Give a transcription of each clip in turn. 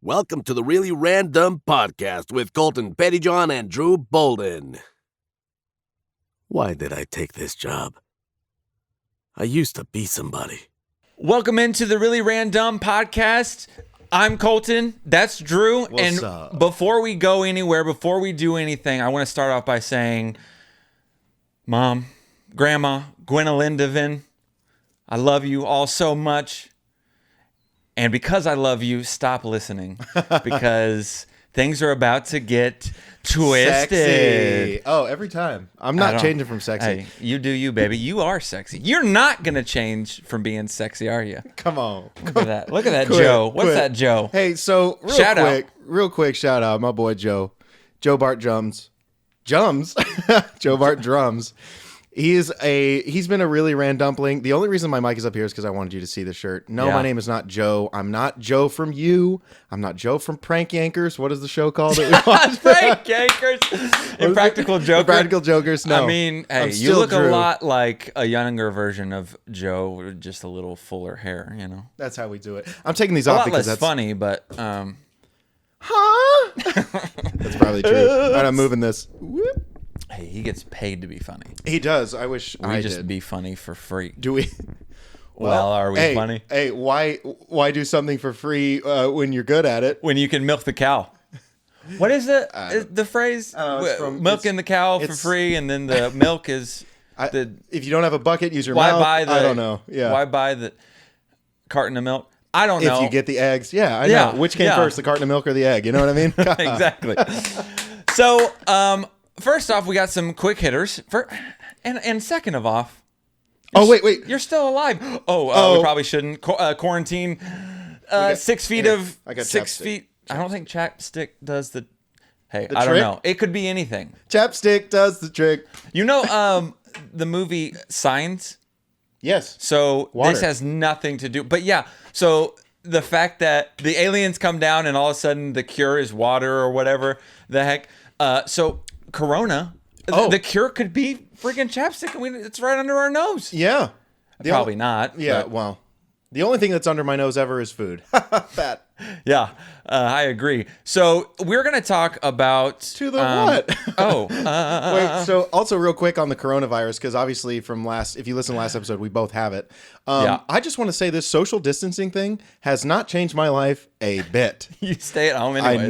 Welcome to the Really Randumb podcast with Colton Pettyjohn and Drew Bolden. Why did I take this job? I used to be somebody. Welcome into the Really Randumb podcast. I'm Colton. That's Drew. What's up? Before we go anywhere, before we do anything, I want to start off by saying, Mom, Grandma, Gwendolyn Devin, I love you all so much. And because I love you, stop listening. Because things are about to get twisted. Sexy. Oh, every time. I'm not changing from sexy. Hey, you do you, baby. You are sexy. You're not going to change from being sexy, are you? Come on. Look at that. Look at that, Quit, Joe. What's quit. that, Joe? Hey, so real quick shout out, my boy Joe. Joe Bart Drums. Joe Bart Drums. He's been a really randumpling. The only reason my mic is up here is because I wanted you to see the shirt. No, Yeah. My name is not Joe. I'm not Joe from You. I'm not Joe from Prank Yankers. What is the show called that we watched? Prank Yankers. Impractical Joker. Practical Jokers. No. I mean, hey, I'm you still look Drew. a lot like a younger version of Joe with just a little fuller hair, you know? That's how we do it. I'm taking these A off lot because less that's funny, but Huh? That's probably true. All right, I'm moving this. Whoop. hey, he gets paid to be funny. He does. I wish We I just did. be funny for free. Do we? Well, are we hey, funny? Hey, why do something for free when you're good at it? When you can milk the cow. What is the phrase? it's from- Milking the cow for it's- free, and then the milk is If you don't have a bucket, use your why mouth. buy the? I don't know. Yeah. Why buy the carton of milk? I don't know. If you get the eggs, yeah, I Yeah, know. Which came yeah. first, the carton of milk or the egg? You know what I mean? Exactly. So, first off, we got some quick hitters. And second of all, Oh, wait. you're still alive. We probably shouldn't quarantine. 6 feet of I got 6 chapstick. feet. I don't think chapstick does the. Hey, The I don't trick? know. It could be anything. Chapstick does the trick. You know, the movie Signs. Yes. So Water. this has nothing to do. But yeah, so the fact that the aliens come down and all of a sudden the cure is water or whatever the heck. So Corona, the cure could be freaking chapstick. I mean, it's right under our nose. Yeah. Probably not. Yeah. but Well, the only thing that's under my nose ever is food. That. yeah, I agree. So we're gonna talk about To the what? Wait, so also real quick on the coronavirus, because obviously if you listen to last episode, we both have it. Yeah. I just want to say this social distancing thing has not changed my life a bit. you stay at home anyway.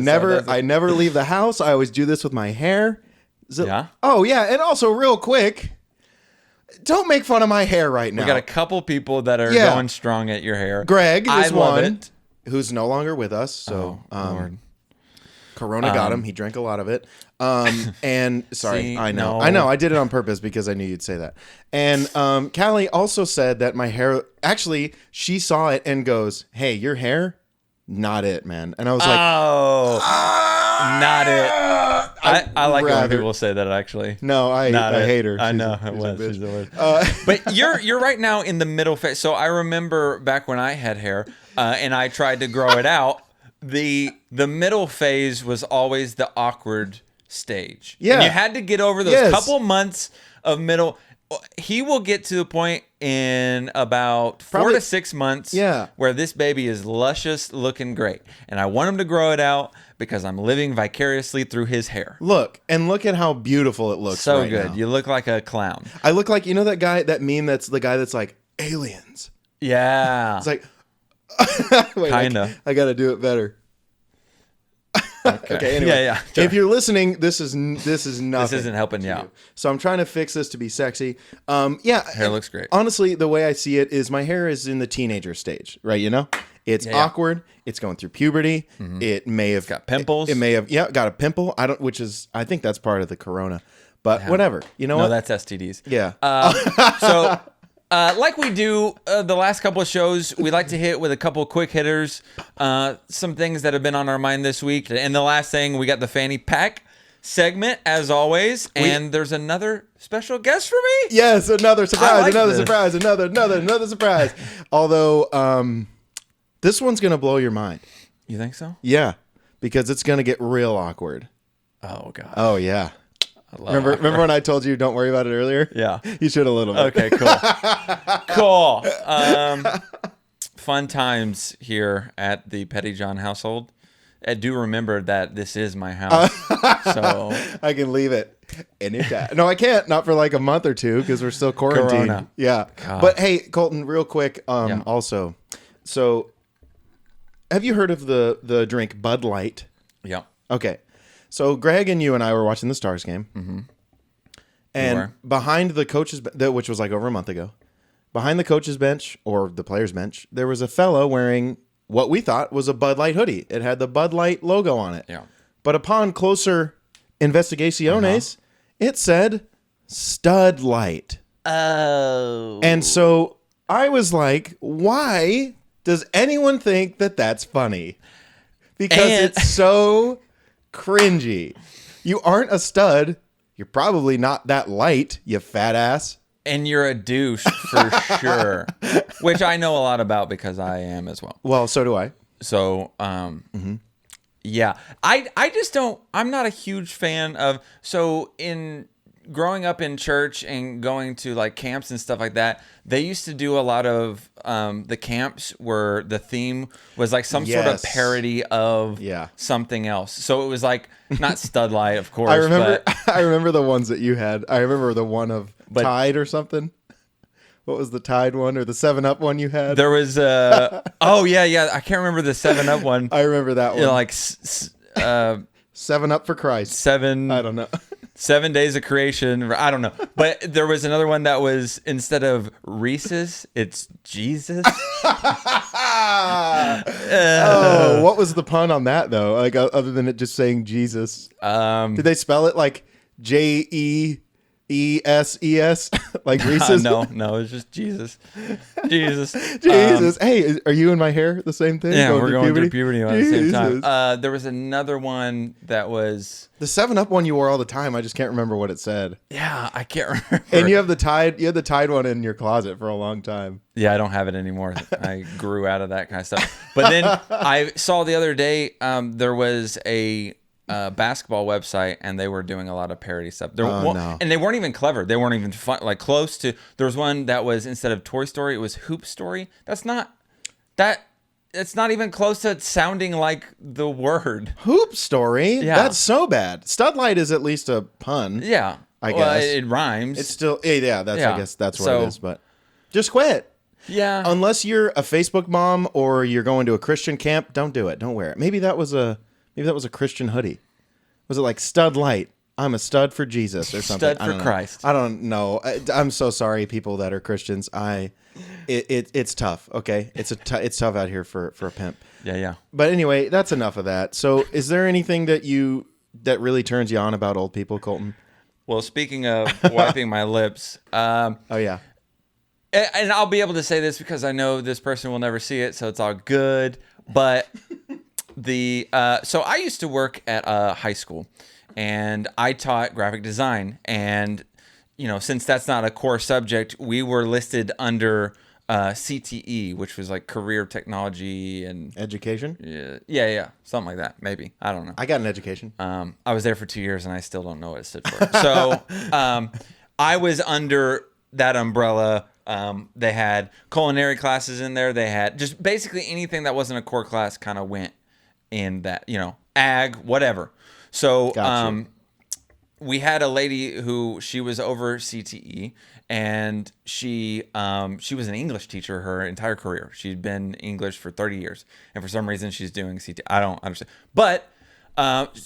I never leave the house. I always do this with my hair. Yeah? Oh, yeah. And also real quick, don't make fun of my hair right now. We got a couple people that are Yeah. going strong at your hair. Greg I is love one it. who's no longer with us. So, Lord. Corona got him. He drank a lot of it. And sorry, See, I know. no. I know. I did it on purpose because I knew you'd say that. And Callie also said that my hair, actually, she saw it and goes, "Hey, your hair, not it, man." And I was like, Oh, not it. I like it when rather- people say that, actually. "No, I Not it. hate her." I She's know. a- It she's a was. bitch. She's the worst. But you're right now in the middle phase. So I remember back when I had hair and I tried to grow it out, the middle phase was always the awkward stage. Yeah. And you had to get over those Yes. couple months of middle. He will get to the point in about 4 Probably- to 6 months Yeah. where this baby is luscious, looking great. And I want him to grow it out because I'm living vicariously through his hair. Look at how beautiful it looks. So right good. now. You look like a clown. I look like, you know that guy, that meme that's the guy that's like, aliens. Yeah. It's like, wait, Kinda. I got to do it better. Okay, anyway. Yeah. Sure. If you're listening, this is nothing. This isn't helping you to out. So I'm trying to fix this to be sexy. Yeah. Hair looks great. Honestly, the way I see it is my hair is in the teenager stage, right? You know, it's Yeah. awkward. It's going through puberty. It may have got pimples. It may have got a pimple. I think that's part of the corona, but whatever. You know No, what? that's STDs. Yeah. So, like we do the last couple of shows, we like to hit with a couple quick hitters, some things that have been on our mind this week. And the last thing, we got the fanny pack segment, as always. And there's another special guest for me. Yes, another surprise, like another this. surprise, another surprise. Although this one's gonna blow your mind. You think so? Yeah, because it's gonna get real awkward. Oh, God. Oh yeah. I love Remember when I told you don't worry about it earlier? Yeah. You should a little bit. Okay, cool. Cool. Fun times here at the Pettyjohn household. do remember that this is my house. So I can leave it anytime. No, I can't. Not for like a month or two because we're still quarantined. Corona. Yeah. God. But hey, Colton, real quick. Yeah. Also, so have you heard of the drink Bud Light? yeah. Okay. So Greg and you and I were watching the Stars game. Mm-hmm. And behind the coach's, which was like over a month ago, behind the coach's bench or the player's bench, there was a fellow wearing what we thought was a Bud Light hoodie. It had the Bud Light logo on it. Yeah. But upon closer investigaciones, it said Stud Light. Oh. And so I was like, why does anyone think that that's funny? Because it's so cringy. You aren't a stud. You're probably not that light, you fat ass. And you're a douche for sure, which I know a lot about because I am as well. Well, so do I. So, yeah, I just don't, I'm not a huge fan of, so in growing up in church and going to like camps and stuff like that, they used to do a lot of the camps where the theme was like some sort of parody of something else. So it was like not Stud Light, of course. I remember the ones that you had. I remember the one of Tide or something. What was the Tide one or the 7-Up one you had? There was oh yeah, I can't remember the 7-Up one. I remember that one. You know, like 7-Up for Christ. I don't know. 7 days of creation. I don't know. But there was another one that was, instead of Reese's, it's Jesus. Oh, what was the pun on that though? Like other than it just saying Jesus. Did they spell it like JEESES like Reese's? No, it's just Jesus. Jesus. Hey, are you and my hair the same thing? Yeah, we're going through puberty at the same time. There was another one that was the 7-Up one you wore all the time. I just can't remember what it said. Yeah, I can't remember. And you have the Tide. You had the Tide one in your closet for a long time. Yeah, I don't have it anymore. I grew out of that kind of stuff. But then I saw the other day there was a basketball website, and they were doing a lot of parody stuff. And they weren't even clever. They weren't even fun, like close to. There was one that was, instead of Toy Story, it was Hoop Story. It's not even close to sounding like the word Hoop Story. Yeah, that's so bad. Stud Light is at least a pun. Yeah, I guess it rhymes. It's still I guess that's what it is. But just quit. Yeah, unless you're a Facebook mom or you're going to a Christian camp, don't do it. Don't wear it. Maybe that was a Christian hoodie. Was it like Stud Light? I'm a stud for Jesus or something. Stud for Christ. I don't know. I'm so sorry, people that are Christians. It's tough. Okay, it's tough out here for a pimp. Yeah. But anyway, that's enough of that. So, is there anything that really turns you on about old people, Colton? Well, speaking of wiping my lips, oh yeah, and I'll be able to say this because I know this person will never see it, so it's all good. But so I used to work at a high school, and I taught graphic design, and since that's not a core subject, we were listed under CTE, which was like career technology and education. Yeah, something like that. Maybe, I don't know. I got an education. I was there for 2 years, and I still don't know what it stood for. So I was under that umbrella. They had culinary classes in there. They had just basically anything that wasn't a core class kind of went in that, ag, whatever. So we had a lady who, she was over CTE, and she was an English teacher her entire career. She'd been English for 30 years, and for some reason she's doing CTE. I don't understand. But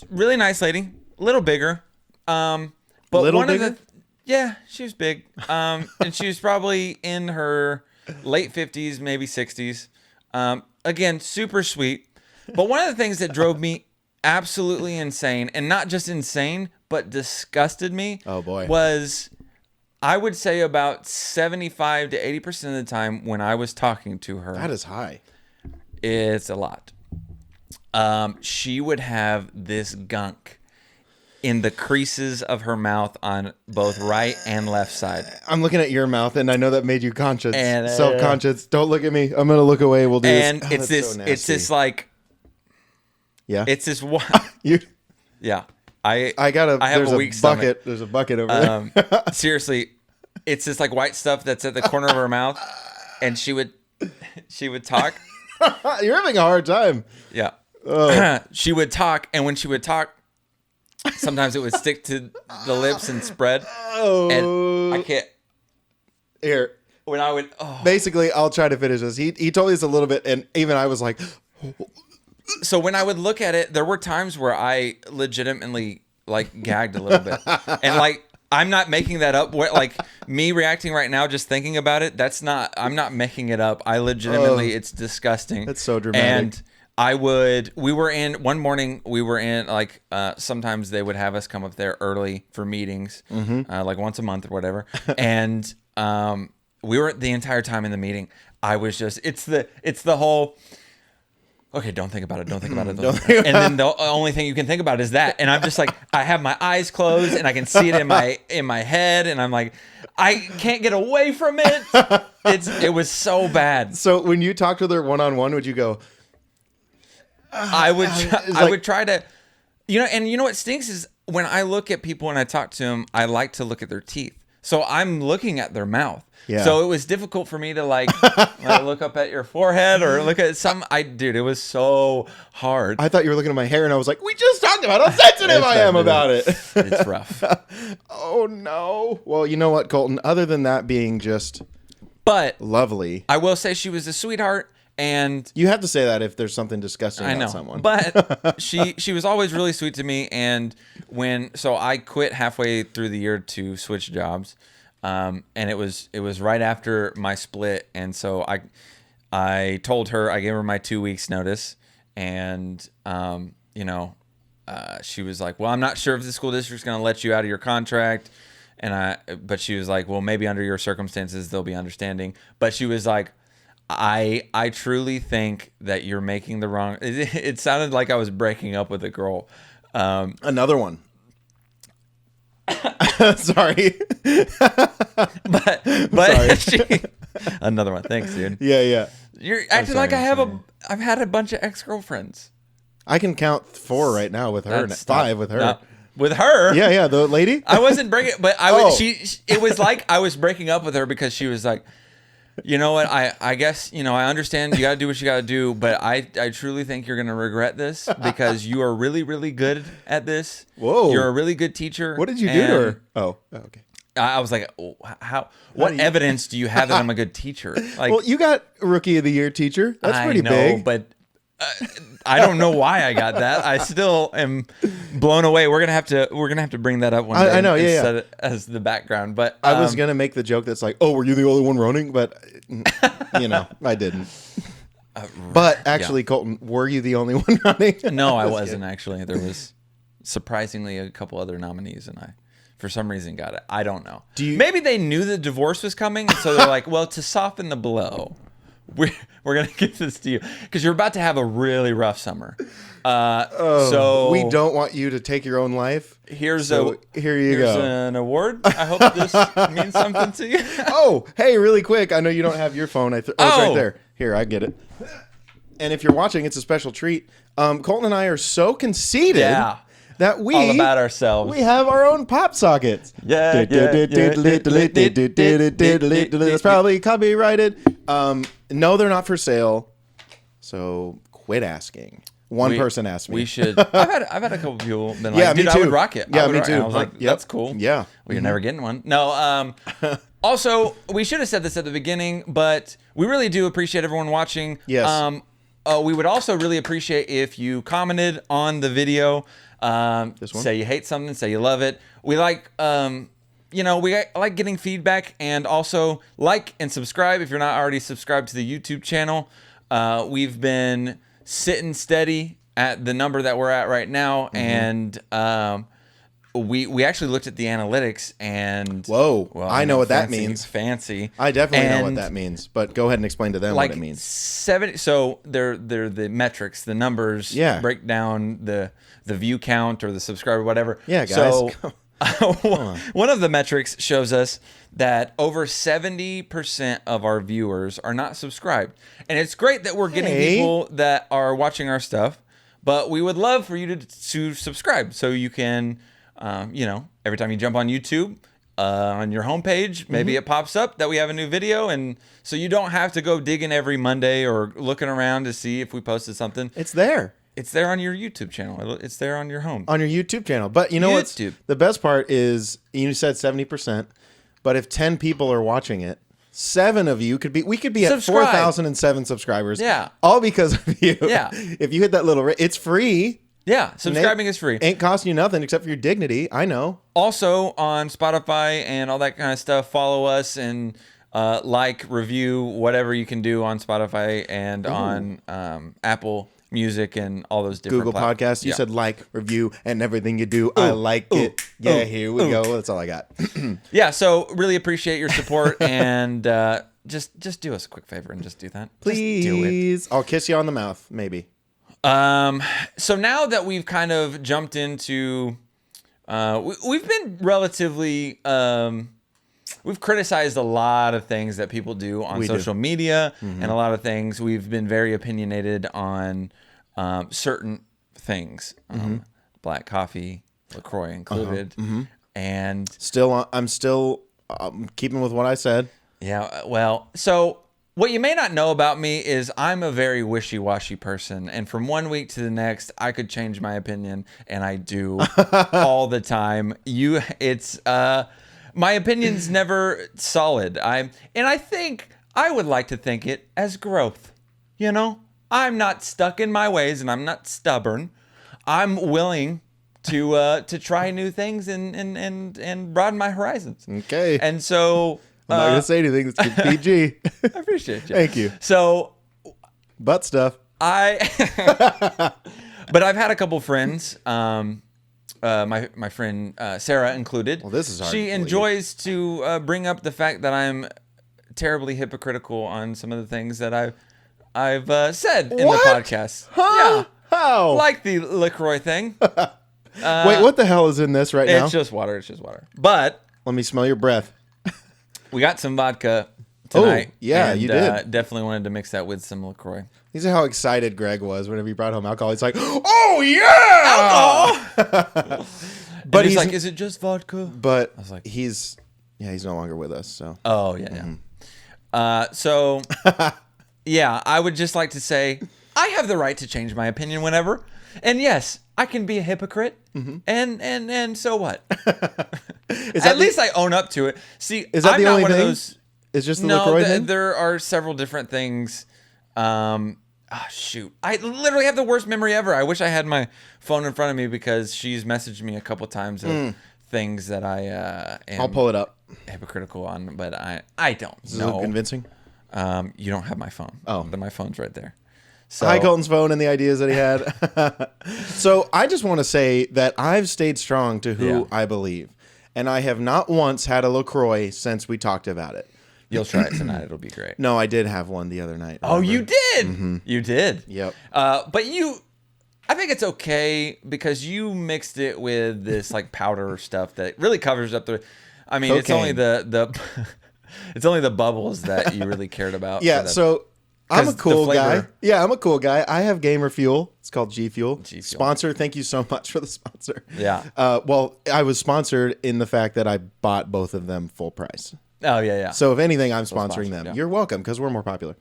really nice lady, a little bigger. But little bigger? Yeah, she was big. And she was probably in her late 50s, maybe 60s. Again, super sweet. But one of the things that drove me absolutely insane, and not just insane, but disgusted me, was I would say about 75 to 80% of the time when I was talking to her. That is high. It's a lot. She would have this gunk in the creases of her mouth on both right and left side. I'm looking at your mouth, and I know that made you conscious, and self-conscious. Don't look at me. I'm gonna look away. We'll do and this. And it's this like, yeah, it's this one. Yeah, I have a weak bucket. There's a bucket over there. Seriously, it's this like white stuff that's at the corner of her mouth, and she would talk. You're having a hard time. Yeah. she would talk, and when she would talk, sometimes it would stick to the lips and spread. And I can't. Here. When I would... Basically, I'll try to finish this. He told me this a little bit, and even I was like... So when I would look at it, there were times where I legitimately, like, gagged a little bit. And, like, I'm not making that up. Like, me reacting right now, just thinking about it, I'm not making it up. I legitimately, it's disgusting. That's so dramatic. And one morning, we were in, like, sometimes they would have us come up there early for meetings, like once a month or whatever. And we were the entire time in the meeting. I was just, it's the whole... Okay, don't think about it. Don't think about it. And then the only thing you can think about is that. And I'm just like, I have my eyes closed and I can see it in my head. And I'm like, I can't get away from it. It was so bad. So when you talked with her one-on-one, would you go? I would try to, and you know what stinks is when I look at people and I talk to them, I like to look at their teeth. So I'm looking at their mouth. Yeah. So it was difficult for me to like look up at your forehead or look at dude, it was so hard. I thought you were looking at my hair and I was like, we just talked about how sensitive I am about it. It's rough. Oh no. Well, you know what, Colton, other than that being just lovely. I will say she was a sweetheart, and you have to say that if there's something disgusting about someone. But she was always really sweet to me, and so I quit halfway through the year to switch jobs. And it was right after my split, and so I told her, I gave her my 2 weeks notice, and she was like, well, I'm not sure if the school district's going to let you out of your contract, but she was like, well, maybe under your circumstances they'll be understanding, but she was like, I truly think that you're making the wrong. It sounded like I was breaking up with a girl. Another one. Sorry. but Sorry. Another one. Thanks, dude. Yeah. You're acting like I've had a bunch of ex-girlfriends. I can count 4 right now with her, and 5 with her. No. With her? Yeah, the lady. I wasn't breaking, but it was like I was breaking up with her because she was like, you know what? I guess, I understand you got to do what you got to do, but I truly think you're going to regret this because you are really, really good at this. Whoa. You're a really good teacher. What did you do to her? Oh, okay. I was like, what evidence do you have that I'm a good teacher? Like, well, you got Rookie of the Year teacher. That's pretty big. But I don't know why I got that. I still am blown away. We're gonna have to bring that up one day. I know, yeah. Set it as the background. But I was gonna make the joke that's like, oh, were you the only one running? But I didn't. But actually, Colton, were you the only one running? No, I wasn't actually. There was surprisingly a couple other nominees, and I, for some reason, got it. I don't know. Maybe they knew the divorce was coming, so they're like, well, to soften the blow, we're gonna get this to you because you're about to have a really rough summer. So we don't want you to take your own life. Here you here's go. An award. I hope this means something to you. Oh, hey, really quick. I know you don't have your phone. It's right there. Here, I get it. And if you're watching, it's a special treat. Colton and I are so conceited. Yeah. That we all about ourselves. We have our own pop sockets. Yeah. It's probably copyrighted. No, they're not for sale. So quit asking. One person asked me. We should. I've had a couple people been like, dude, me too. I would rock it. Yeah, me too. I was like, that's cool. Yeah. Well, you're never getting one. No. Also, we should have said this at the beginning, but we really do appreciate everyone watching. Yes. We would also really appreciate if you commented on the video. This one? Say you hate something, say you love it. We like, we like getting feedback, and also like and subscribe if you're not already subscribed to the YouTube channel. We've been sitting steady at the number that we're at right now, and we actually looked at the analytics, and whoa, well, I know what that means. Fancy. I definitely know what that means, but go ahead and explain to them what it means. 70. So they're the metrics, the numbers. Yeah. Break down the view count or the subscriber, whatever. Yeah, guys. So one of the metrics shows us that over 70% of our viewers are not subscribed, and it's great that we're getting people that are watching our stuff. But we would love for you to subscribe so you can. Every time you jump on YouTube, on your homepage, maybe it pops up that we have a new video, and so you don't have to go digging every Monday or looking around to see if we posted something. It's there. It's there on your YouTube channel. It's there on your home. On your YouTube channel. But you know what's the best part is you said 70%, but if 10 people are watching it, 7 of you we could be at 4,007 subscribers. Yeah. All because of you. Yeah. If you hit that little, it's free. Yeah. Subscribing is free. Ain't costing you nothing except for your dignity. I know. Also on Spotify and all that kind of stuff, follow us and like, review, whatever you can do on Spotify and on Apple Music and all those different Google Podcasts. You said like, review, and everything you do. I like it. Yeah, here we go. That's all I got. Yeah, so really appreciate your support and just do us a quick favor and just do that. Please. Just do it. I'll kiss you on the mouth, maybe. So now that we've kind of jumped into, we've been relatively, we've criticized a lot of things that people do on social media and a lot of things. We've been very opinionated on certain things, black coffee, LaCroix included, and I'm still keeping with what I said. Yeah, well, so what you may not know about me is I'm a very wishy-washy person, and from one week to the next, I could change my opinion, and I do all the time. My opinion's never solid. I think I would like to think it as growth. You know, I'm not stuck in my ways, and I'm not stubborn. I'm willing to try new things and broaden my horizons. Okay. And so I'm not gonna say anything. That's PG. I appreciate you. Thank you. So butt stuff. But I've had a couple friends. My friend Sarah included. Well, this is hard. She enjoys to bring up the fact that I'm terribly hypocritical on some of the things that I've said in the podcast. Huh? Yeah, how? like the LaCroix thing. Wait, what the hell is in this right now? It's just water. It's just water. But let me smell your breath. we got some vodka tonight. Oh, yeah, and, you did. Definitely wanted to mix that with some LaCroix. These are how excited Greg was whenever he brought home alcohol. He's like, "Oh yeah, alcohol!" But he's like, "Is it just vodka?" But I was like, he's no longer with us. So oh yeah, yeah. So yeah, I would just like to say I have the right to change my opinion whenever, and yes, I can be a hypocrite, and so what? At least I own up to it. See, is that I'm the not only one thing? Of those. It's just the LaCroix thing? There are several different things. Shoot. I literally have the worst memory ever. I wish I had my phone in front of me because she's messaged me a couple times of things that I am I'll pull it up. hypocritical on, but I don't know. Convincing? You don't have my phone. Oh. My phone's right there. So, Hi, Colton's phone and the ideas that he had. So I just want to say that I've stayed strong to who I believe. And I have not once had a LaCroix since we talked about it. You'll try it tonight. It'll be great. No, I did have one the other night. Oh, you did? You did? Yep. But I think it's okay because you mixed it with this like powder stuff that really covers up the. I mean, It's only the it's only the bubbles that you really cared about. Yeah. So I'm a cool guy. Yeah, I'm a cool guy. I have Gamer Fuel. It's called G Fuel. Sponsor. Thank you so much for the sponsor. Yeah. Well, I was sponsored in the fact that I bought both of them full price. Oh yeah, yeah. So if anything, I'm sponsoring them. Yeah. You're welcome because we're more popular.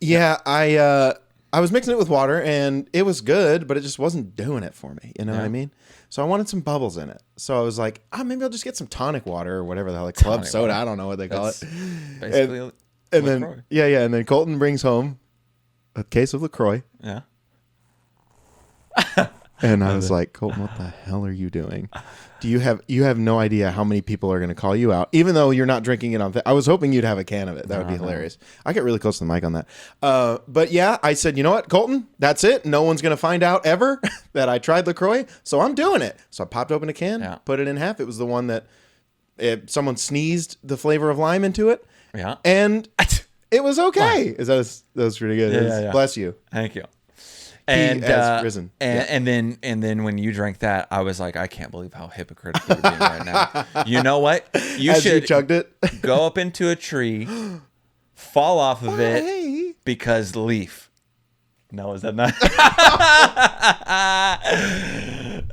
Yeah, I was mixing it with water and it was good, but it just wasn't doing it for me. You know what I mean? So I wanted some bubbles in it. So I was like, maybe I'll just get some tonic water or whatever the hell, like club soda. Water. I don't know what they call it. Basically, and then and then Colton brings home a case of LaCroix. Yeah. And I was like, Colton, what the hell are you doing? You have no idea how many people are going to call you out, even though you're not drinking it on. I was hoping you'd have a can of it. That would be hilarious. I get really close to the mic on that. But yeah, I said, you know what, Colton, that's it. No one's going to find out ever that I tried LaCroix, so I'm doing it. So I popped open a can, put it in half. It was the one that someone sneezed the flavor of lime into it. Yeah, and it was okay. That was pretty good. Yeah. Bless you. Thank you. And has risen. And then when you drank that, I was like, I can't believe how hypocritical you're being right now. You know what? You should chugged it. Go up into a tree, fall off of it because leaf. No, is that not?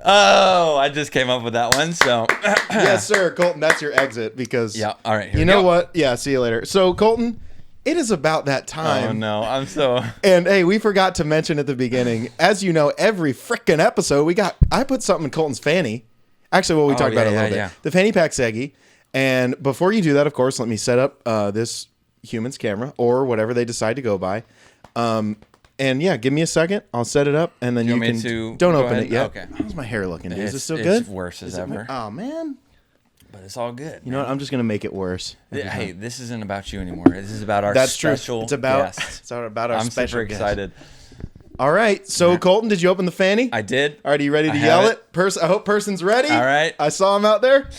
Oh, I just came up with that one. So yes, sir, Colton, that's your exit because all right. You know what? Yeah, see you later. So Colton, it is about that Oh time. no, I'm so. And hey, we forgot to mention at the beginning, as you know, every frickin' episode I put something in Colton's fanny. Actually, we talked about it a little bit. The fanny pack seggy. And before you do that, of course, let me set up this human's camera or whatever they decide to go by. And yeah, give me a second. I'll set it up, and then you can. Don't open it yet. Okay. How's my hair looking? Dude? Is it still It's good? worse as ever. Oh man. But it's all good. You know what? I'm just gonna make it worse. Hey, this isn't about you anymore. This is about our special It's about guest. it's about our I'm special super guest. excited. All right. So Colton, did you open the fanny? I did. All right, are you ready to I yell have it? I hope person's ready. All right. I saw him out there.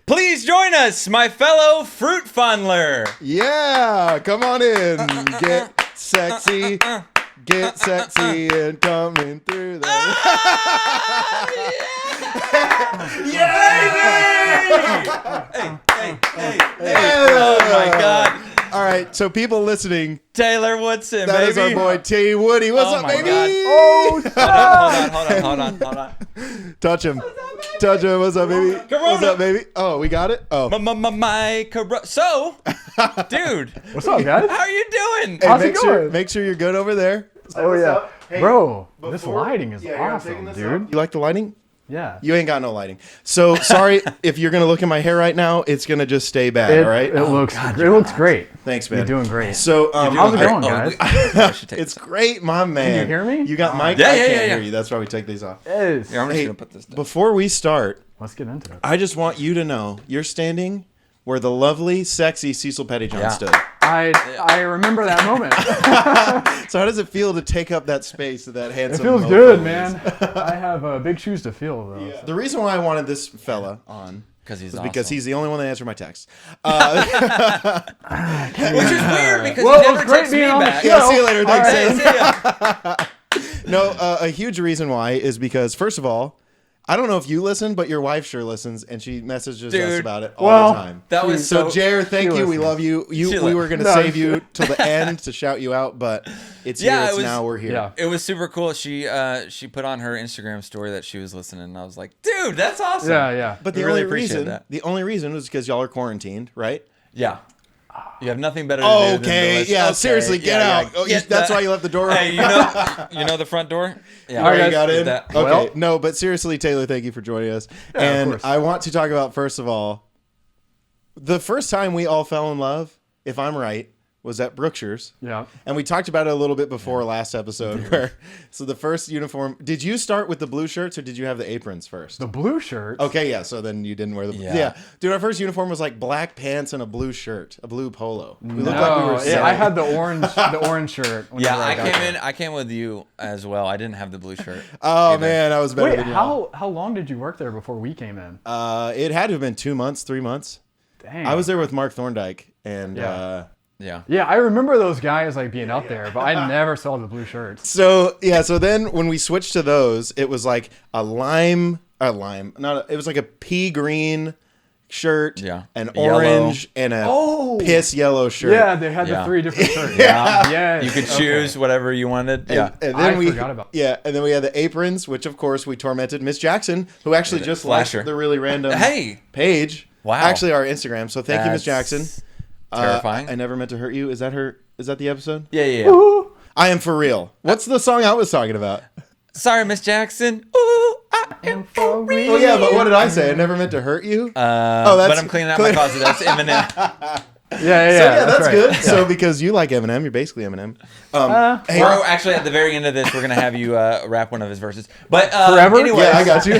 Please join us, my fellow fruit fondler. Yeah, come on in. Get sexy. Get sexy and coming through there. Hey. Oh my God. All right, so people listening, Taylor Woodson, that baby. is our boy T. Woody. What's Oh up, my baby? God. Hold on. Touch him. Touch him. What's up, baby? Corona. What's up, baby? Oh, we got it? Oh. So, dude, What's up, guys? how are you doing? Hey, How's it going? make sure you're good over there. Oh yeah, Hey, bro, this before- lighting is Yeah, here, I'm awesome, taking this dude. up. You like the lighting? Yeah, You ain't got no lighting. So sorry if you're gonna look at my hair right now. It's gonna just stay bad. it, all right. it looks great. Thanks, man. You're doing great. So How's it going, guys? I should take it's great, my man. Can you hear me? You got mic. Yeah, I yeah, can't yeah, hear yeah. you. That's why we take these off. Yes. Here, I'm just Hey, gonna put this down. before we start, Let's get into it. I just want you to know you're standing where the lovely, sexy Cecil Pettyjohn Yeah. stood. I remember that moment. So how does it feel to take up that space of that It handsome? feels mofo good, is? man. I have big shoes to fill, though. Yeah. The reason why I wanted this fella on Because he's was awesome. because he's the only one that answered my text. Which is weird because Well, he it never was great texts me being on the back. show. Yeah, see you later. Thanks, All Sam. Hey, see ya. No, a huge reason why is because, first of all, I don't know if you listen, but your wife sure listens, and she messages us Dude. about it all Well, the time. That was So, Jer, thank she you. We listens. love you. She We were going to No, save you till the end to shout you out, but it's Yeah, here. it It's was- now. We're here. Yeah. It was super cool. She put on her Instagram story that she was listening, and I was like, dude, that's awesome. Yeah. But We the really only appreciate reason, that. was because y'all are quarantined, right? Yeah. You have nothing better to do than to Okay. listen. Yeah. Okay, Seriously, get yeah, out. yeah. Oh, Get that's that. why you left the door. Hey, you know the front door? Yeah. Where you guys. got in? That- Okay. Well- No, but seriously, Taylor, thank you for joining us. of And course. I want to talk about, first of all, the first time we all fell in love, if I'm right, was at Brookshire's. Yeah. And we talked about it a little bit before last episode. So the first uniform, did you start with the blue shirts or did you have the aprons first? The blue shirt. Okay, yeah. So then you didn't wear the Yeah. Dude, our first uniform was like black pants and a blue shirt, a blue polo. We No, looked like we were. I had the orange shirt. Yeah, whenever I got came there. in. I came with you as well. I didn't have the blue shirt. Oh either. man, I was better Wait, than you. how long did you work there before we came in? It had to have been 2 months, 3 months. Dang. I was there with Mark Thorndike, and Yeah. Yeah. Yeah, I remember those guys like being out there, but I never saw the blue shirts. so then when we switched to those, it was like it was like a pea green shirt, Yeah. an Yellow. orange, and a Oh! piss yellow shirt. Yeah, they had Yeah. the 3 different shirts. Yeah. Yes, You could okay. choose whatever you wanted. Yeah. And I then we forgot about- and then we had the aprons, which of course we tormented Miss Jackson, who actually Yeah, just Flasher. liked the really random Hey. page. Wow. Actually, our Instagram. So thank you, Miss That's Jackson. Terrifying. I never meant to hurt you. Is that her? Is that the episode? Yeah. Ooh. I am for real. What's the song I was talking about? Sorry, Miss Jackson. Ooh, I am for real. Oh yeah, but what did I say? I never meant to hurt you. But I'm cleaning out my closet. That's Eminem. Yeah, So yeah, that's right. good. So because you like Eminem, you're basically Eminem. Hey, Or actually, at the very end of this, we're gonna have you rap one of his verses. But Forever? Anyway, yeah, I got you.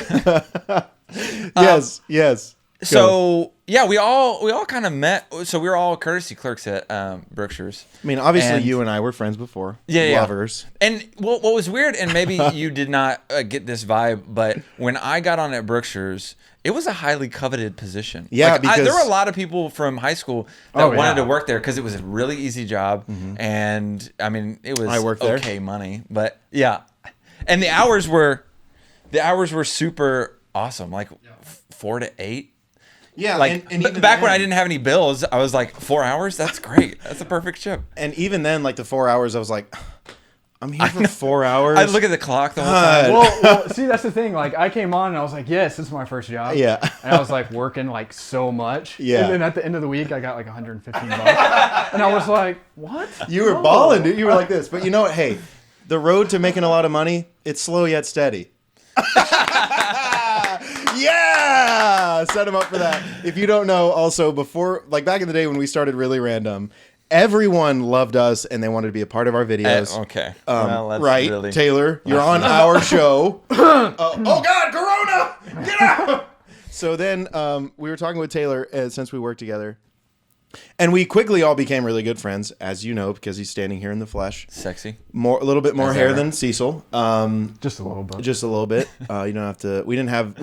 Yes. So yeah, we all kind of met. So we were all courtesy clerks at Brookshire's. I mean, obviously, And- you and I were friends before. Yeah. Lovers. And what was weird, and maybe you did not get this vibe, but when I got on at Brookshire's, it was a highly coveted position. Yeah, Like, because- there were a lot of people from high school that Oh, wanted yeah. to work there because it was a really easy job, and I mean it was I worked there. okay money, but yeah, and the hours were super awesome, like 4 to 8. Yeah, Like even back when I then- didn't have any bills, I was like 4 hours. That's great. That's a perfect shift. And even then, like the 4 hours, I was like, I'm here for 4 hours. I look at the clock the whole time. Well, see, that's the thing. Like, I came on and I was like, yes, this is my first job. Yeah. And I was like working like so much. Yeah. And then at the end of the week, I got like $115. And I was like, what? You were balling, dude. You were like this. But you know what? Hey, the road to making a lot of money, it's slow yet steady. Yeah! Set him up for that. If you don't know, also before, like back in the day when we started Really Randumb, everyone loved us and they wanted to be a part of our videos. Okay. Right, really... Taylor, you're on our show. Oh God, Corona! Get out! So then we were talking with Taylor since we worked together. And we quickly all became really good friends, as you know, because he's standing here in the flesh. Sexy. A little bit more hair than Cecil. Just a little bit. Just a little bit. You don't have to. We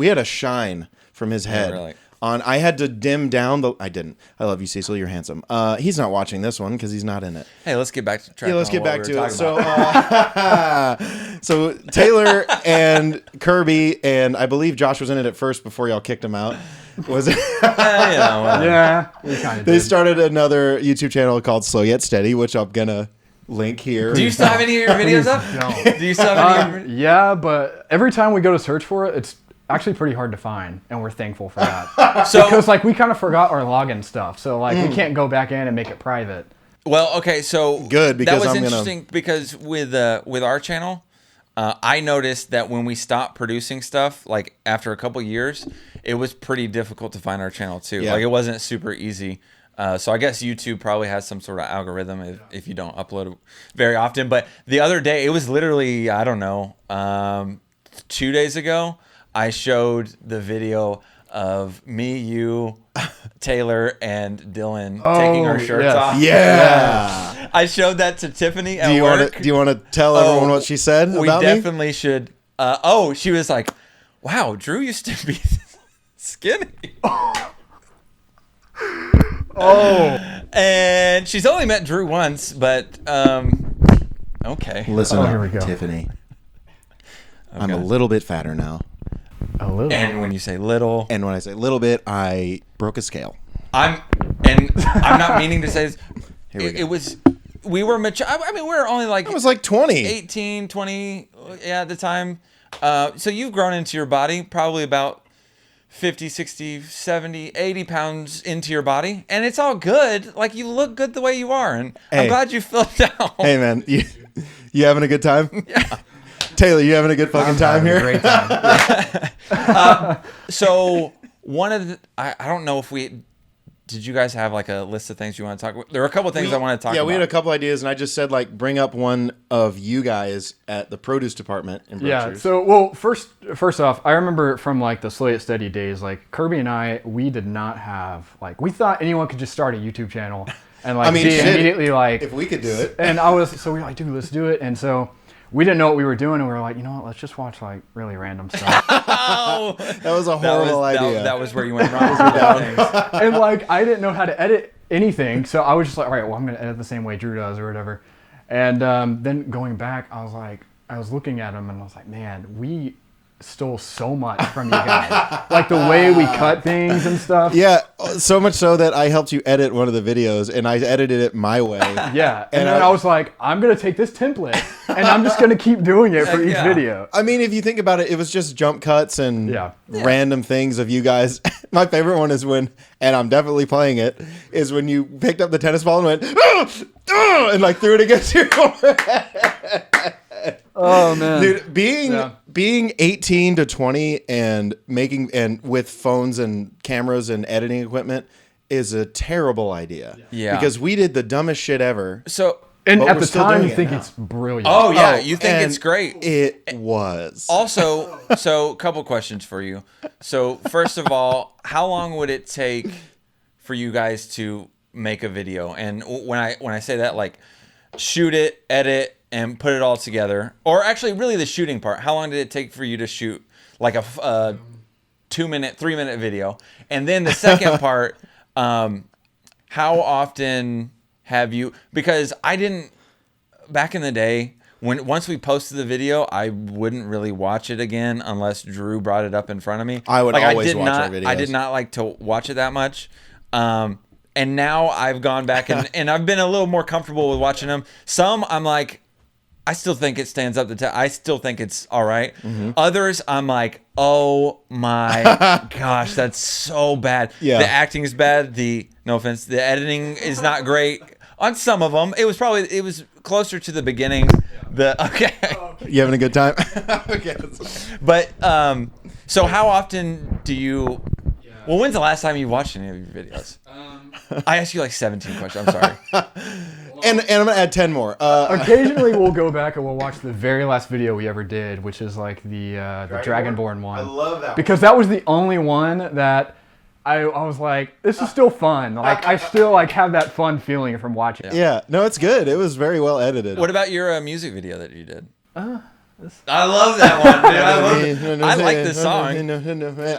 had a shine from his head. Really. I had to dim down the. I didn't. I love you, Cecil. You're handsome. He's not watching this one because he's not in it. Hey, let's get back to track. Yeah, let's get back to it. So Taylor and Kirby and I believe Josh was in it at first before y'all kicked him out. Was it? Yeah, we kind of They started another YouTube channel called Slow Yet Steady, which I'm gonna link here. Do you still have any of your videos up? No. Do you still have any? Yeah, but every time we go to search for it, it's actually pretty hard to find, and we're thankful for that. Because like we kind of forgot our login stuff, so like we can't go back in and make it private. Well, okay, so good because that was interesting because with our channel, I noticed that when we stopped producing stuff, like after a couple years, it was pretty difficult to find our channel too. Yeah. Like it wasn't super easy. So I guess YouTube probably has some sort of algorithm if you don't upload it very often. But the other day, it was literally, I don't know, 2 days ago, I showed the video of me, you, Taylor, and Dylan taking our shirts off. Yeah. I showed that to Tiffany at Do work. you want to tell everyone what she said We about definitely me? should. She was like, wow, Drew used to be skinny. And she's only met Drew once, but okay. Listen here we go. Tiffany. I'm a little bit fatter now. A little. And when you say little, And when I say little bit, I broke a scale. I'm not meaning to say this. Here we go. It was, we were mature. I mean, we were only like I was like 20. 18, 20 at the time. So you've grown into your body probably about 50, 60, 70, 80 pounds into your body. And it's all good. Like, you look good the way you are. And I'm glad you filled down. Hey, man. You having a good time? Yeah. Taylor, you having a good fucking time here? Great time. So one of the, I don't know if did you guys have like a list of things you want to talk about? There were a couple of things I want to talk about. Yeah, we had a couple ideas, and I just said, like, bring up one of you guys at the produce department in Yeah. Berkshires. So, well, first off, I remember from like the Slow Yet Steady days, like Kirby and I, we did not have like we thought anyone could just start a YouTube channel and like be shit, immediately like if we could do it. And so we were like, dude, let's do it. And so we didn't know what we were doing, and we were like, you know what, let's just watch like really random stuff. Oh, That was a horrible idea. That was where you went wrong. with things. And like I didn't know how to edit anything, so I was just like, all right, well, I'm gonna edit the same way Drew does or whatever. And then going back, I was looking at him and I was like, man, we stole so much from you guys. Like the way we cut things and stuff. Yeah, so much so that I helped you edit one of the videos, and I edited it my way. Yeah, and then I was like, I'm gonna take this template and I'm just gonna keep doing it for each video. I mean, if you think about it, it was just jump cuts and random things of you guys. My favorite one is when, and I'm definitely playing it, is when you picked up the tennis ball and went, and like threw it against your forehead. Oh man, Dude, being 18 to 20 and with phones and cameras and editing equipment is a terrible idea. Yeah. Because we did the dumbest shit ever. So, and but at we're the still time doing you it think now. it's brilliant. oh yeah, you think and it's great. It was. Also, so a couple questions for you. So first of all, how long would it take for you guys to make a video? And when I say that, like shoot it, edit, and put it all together, or actually really the shooting part, how long did it take for you to shoot like a 2-minute, 3-minute video? And then the second part, how often have you, because I didn't, back in the day, once we posted the video, I wouldn't really watch it again unless Drew brought it up in front of me. I would always watch our videos. I did not like to watch it that much. And now I've gone back and I've been a little more comfortable with watching them. Some I'm like, I still think it stands up to test. I still think it's all right. Others, I'm like, oh my gosh, that's so bad. Yeah. The acting is bad. No offense, the editing is not great. On some of them, it was closer to the beginning. You having a good time? Okay. But so how often do you? Well, when's the last time you watched any of your videos? I asked you like 17 questions. I'm sorry. And I'm gonna add 10 more. Occasionally, we'll go back and we'll watch the very last video we ever did, which is like the Dragonborn one. I love that because that was the only one that I was like, this is still fun. Like I still like have that fun feeling from watching it. Yeah, no, it's good. It was very well edited. What about your music video that you did? I love that one, dude. I like this song.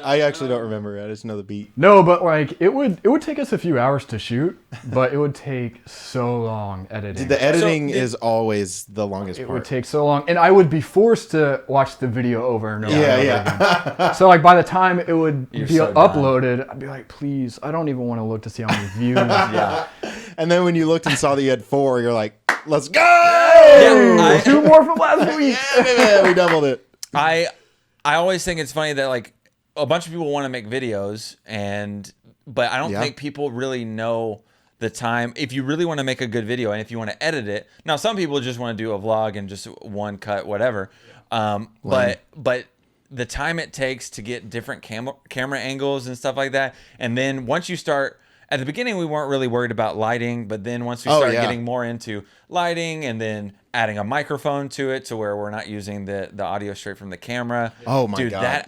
I actually don't remember it. I just know the beat. No, but like it would take us a few hours to shoot, but it would take so long editing. The editing is always the longest part. It would take so long, and I would be forced to watch the video over and over. Yeah. So like by the time it would be so uploaded, I'd be like, please, I don't even want to look to see how many views. Yeah. And then when you looked and saw that you had 4, you're like, let's go! Yeah, 2 more from last week. Yeah, we doubled it. I always think it's funny that like a bunch of people want to make videos but I don't think people really know the time. If you really want to make a good video and if you want to edit it. Now some people just want to do a vlog and just one cut, whatever. But the time it takes to get different camera angles and stuff like that. And then once you start, at the beginning, we weren't really worried about lighting, but then once we started getting more into lighting and then adding a microphone to it to where we're not using the audio straight from the camera. Oh my Dude, God.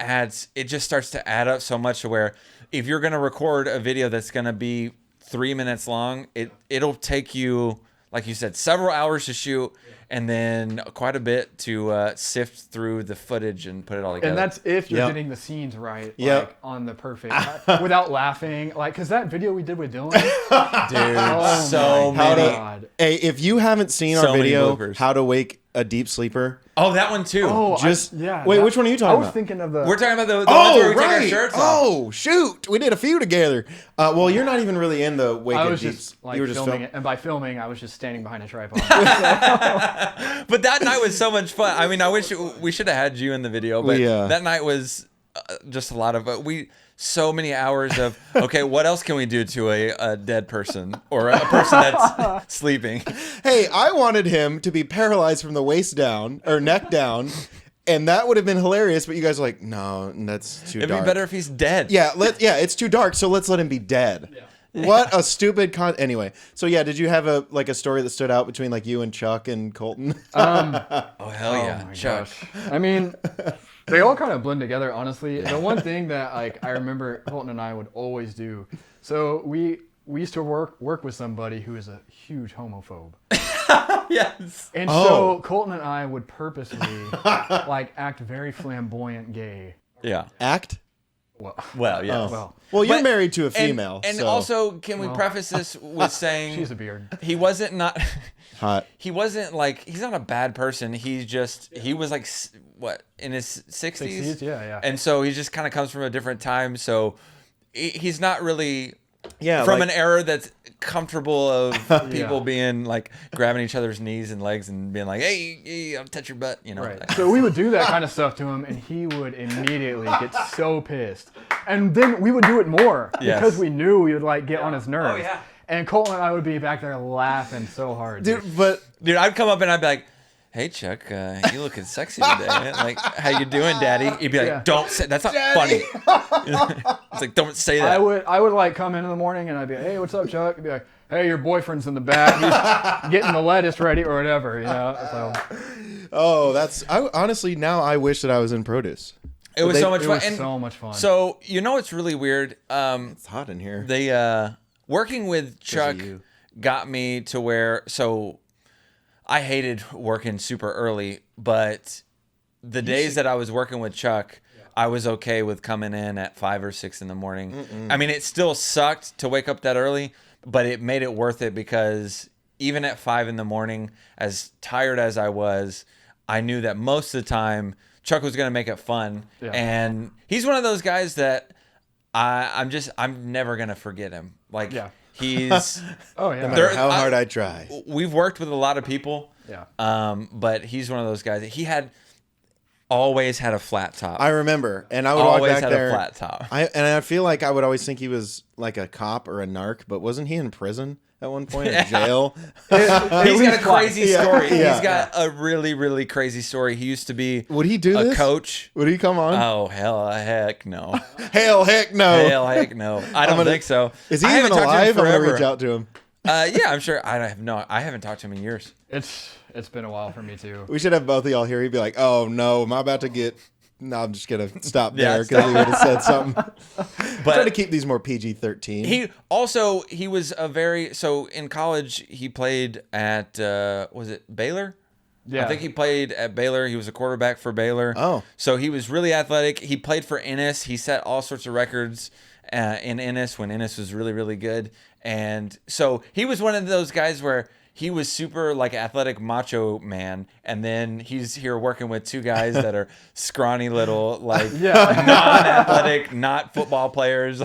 it just starts to add up so much to where if you're going to record a video that's going to be 3 minutes long, it'll take you, like you said, several hours to shoot and then quite a bit to sift through the footage and put it all together. And that's if you're getting the scenes right, Yep. like on the perfect, without laughing, like because that video we did with Dylan, dude, so my many. God. Hey, if you haven't seen So our many video, bloopers. How to Wake a Deep Sleeper, Oh, that one too. Oh, wait, which one are you talking I was about? thinking of the. We're talking about the ones where we take our right. shirts off. Oh, shoot. We did a few together. Well, you're not even really in the Wake I a was Deep. just like You were just filming it, and by filming, I was just standing behind a tripod. But that night was so much fun. I mean, I wish we should have had you in the video, but that night was just a lot of so many hours of okay, what else can we do to a dead person or a person that's sleeping? Hey, I wanted him to be paralyzed from the waist down or neck down, and that would have been hilarious. But you guys are like, no, that's too It'd dark. be better if he's dead. Yeah, it's too dark, so let's let him be dead. Yeah. What a stupid anyway. So yeah, did you have a story that stood out between like you and Chuck and Colton? Oh hell yeah, my Chuck. gosh. I mean, they all kind of blend together, honestly. The one thing that like I remember Colton and I would always do. So we used to work with somebody who is a huge homophobe. Yes. And so Colton and I would purposely like act very flamboyant gay. Yeah. Act? Well, yeah. Well, you're But- married to a female. And so. also, can we preface this with saying She's a beard. he wasn't not. Hot. He wasn't like he's not a bad person. He was like what in his 60s? 60s, yeah. And so he just kind of comes from a different time. So he's not really Yeah, from like- an era that's comfortable of people being like grabbing each other's knees and legs and being like, hey, I'll touch your butt, you know. Right. So we would do that kind of stuff to him, and he would immediately get so pissed. And then we would do it more because we knew we would like get on his nerves. Oh, yeah. And Colton and I would be back there laughing so hard. Dude, but Dude, I'd come up and I'd be like, hey Chuck, you looking sexy today. Like, how you doing, Daddy? He'd be like, don't say that's not funny. It's like, don't say that. I would like come in the morning and I'd be like, hey, what's up, Chuck? He'd be like, hey, your boyfriend's in the back. He's getting the lettuce ready or whatever, you know. So honestly now I wish that I was in produce. It was so much it fun. was And so much fun. so you know what's really weird? It's hot in here. They working with Chuck you. got me to where I hated working super early, but the days that I was working with Chuck, I was okay with coming in at 5 or 6 in the morning. I mean, it still sucked to wake up that early, but it made it worth it because even at 5 in the morning, as tired as I was, I knew that most of the time Chuck was going to make it fun. Yeah. And he's one of those guys that I'm never going to forget him. Like, He's Oh yeah. No matter how hard I try. we've worked with a lot of people. Yeah. But he's one of those guys. He always had a flat top. I remember, and I would always walk back had there. a flat top. I feel like I would always think he was like a cop or a narc, but wasn't he in prison at one point in jail? He's got a crazy story. Yeah. He's got a really, really crazy story. He used to be Would he do a this? coach. Would he come on? Oh, heck no. Hell, heck no. Hell, heck no. I don't think so. Is he I even haven't talked to him alive? I'm gonna forever. reach out to him. Yeah, I'm sure. I haven't talked to him in years. It's been a while for me too. We should have both of y'all here. He'd be like, "Oh no, am I about to get?" No, I'm just gonna stop Yeah, there because he would have said something. But Try to keep these more PG-13. He was a very, so in college he played at was it Baylor? Yeah. I think he played at Baylor. He was a quarterback for Baylor. Oh. So he was really athletic. He played for Ennis. He set all sorts of records in Ennis when Ennis was really, really good. And so he was one of those guys where he was super like athletic macho man. And then he's here working with two guys that are scrawny little, like non-athletic, not football players.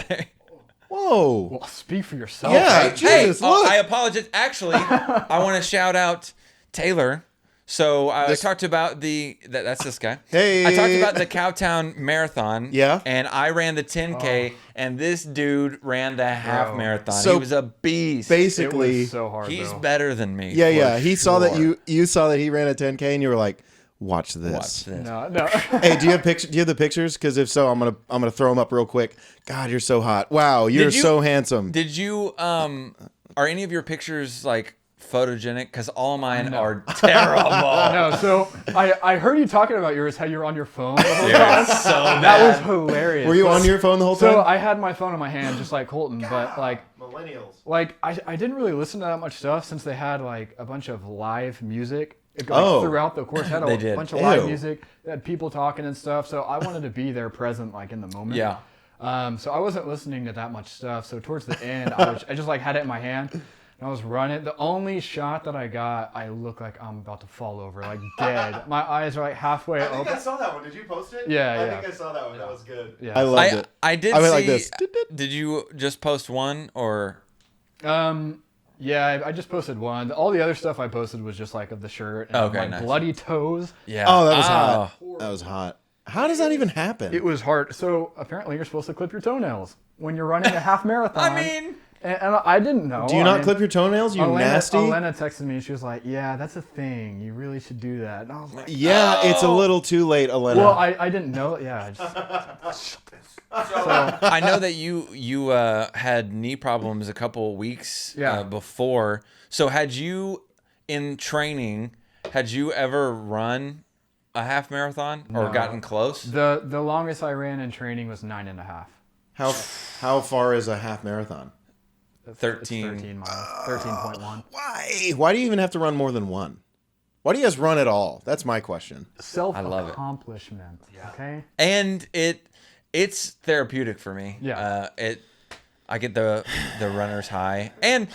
Whoa. Well, speak for yourself. Yeah. Jesus, look. I apologize. Actually, I want to shout out Taylor. So I talked about that's this guy. Hey. I talked about the Cowtown Marathon. Yeah. And I ran the 10K, and this dude ran the half marathon. So he was a beast. It Basically, was so hard. He's though. better than me. yeah. for He saw that sure. you saw that he ran a 10K, and you were like, "Watch this." Watch this. No. Hey, do you have pictures? Do you have the pictures? Because if so, I'm gonna throw them up real quick. God, you're so hot. Wow, you're so handsome. Did you are any of your pictures like photogenic? Because all mine are terrible. No, so I heard you talking about yours, how you were on your phone the whole Dude, time. it's so That bad. was hilarious. Were you on your phone the whole time? So I had my phone in my hand, just like Colton, but Millennials. I didn't really listen to that much stuff since they had like a bunch of live music. Oh. Throughout the course, had They a did. bunch of live Ew. music. They had people talking and stuff. So I wanted to be there, present, like in the moment. Yeah. So I wasn't listening to that much stuff. So towards the end, I just like had it in my hand. And I was running. The only shot that I got, I look like I'm about to fall over, like dead. My eyes are like halfway open. saw that one. Did you post it? Yeah. I saw that one. That was good. Yeah. I loved it. I did I went see. like this. Did you just post one or? Yeah, I just posted one. All the other stuff I posted was just like of the shirt and Okay, like nice. bloody toes. Yeah. Oh, that was hot. That was hot. How does that even happen? It was hard. So apparently you're supposed to clip your toenails when you're running a half marathon. I mean, and I didn't know. Do you not clip your toenails? You nasty. Elena texted me. She was like, "Yeah, that's a thing. You really should do that." And I was like, Yeah, it's a little too late, Elena. "Well, I didn't know. Yeah, I just." So I know that you had knee problems a couple weeks before. So had you in training? Had you ever run a half marathon or gotten close? the longest I ran in training was 9.5. How far is a half marathon? 13 miles. 13.1. Why? Why do you even have to run more than one? Why do you guys run at all? That's my question. Self-accomplishment. Okay. And it's therapeutic for me. Yeah. I get the runner's high, and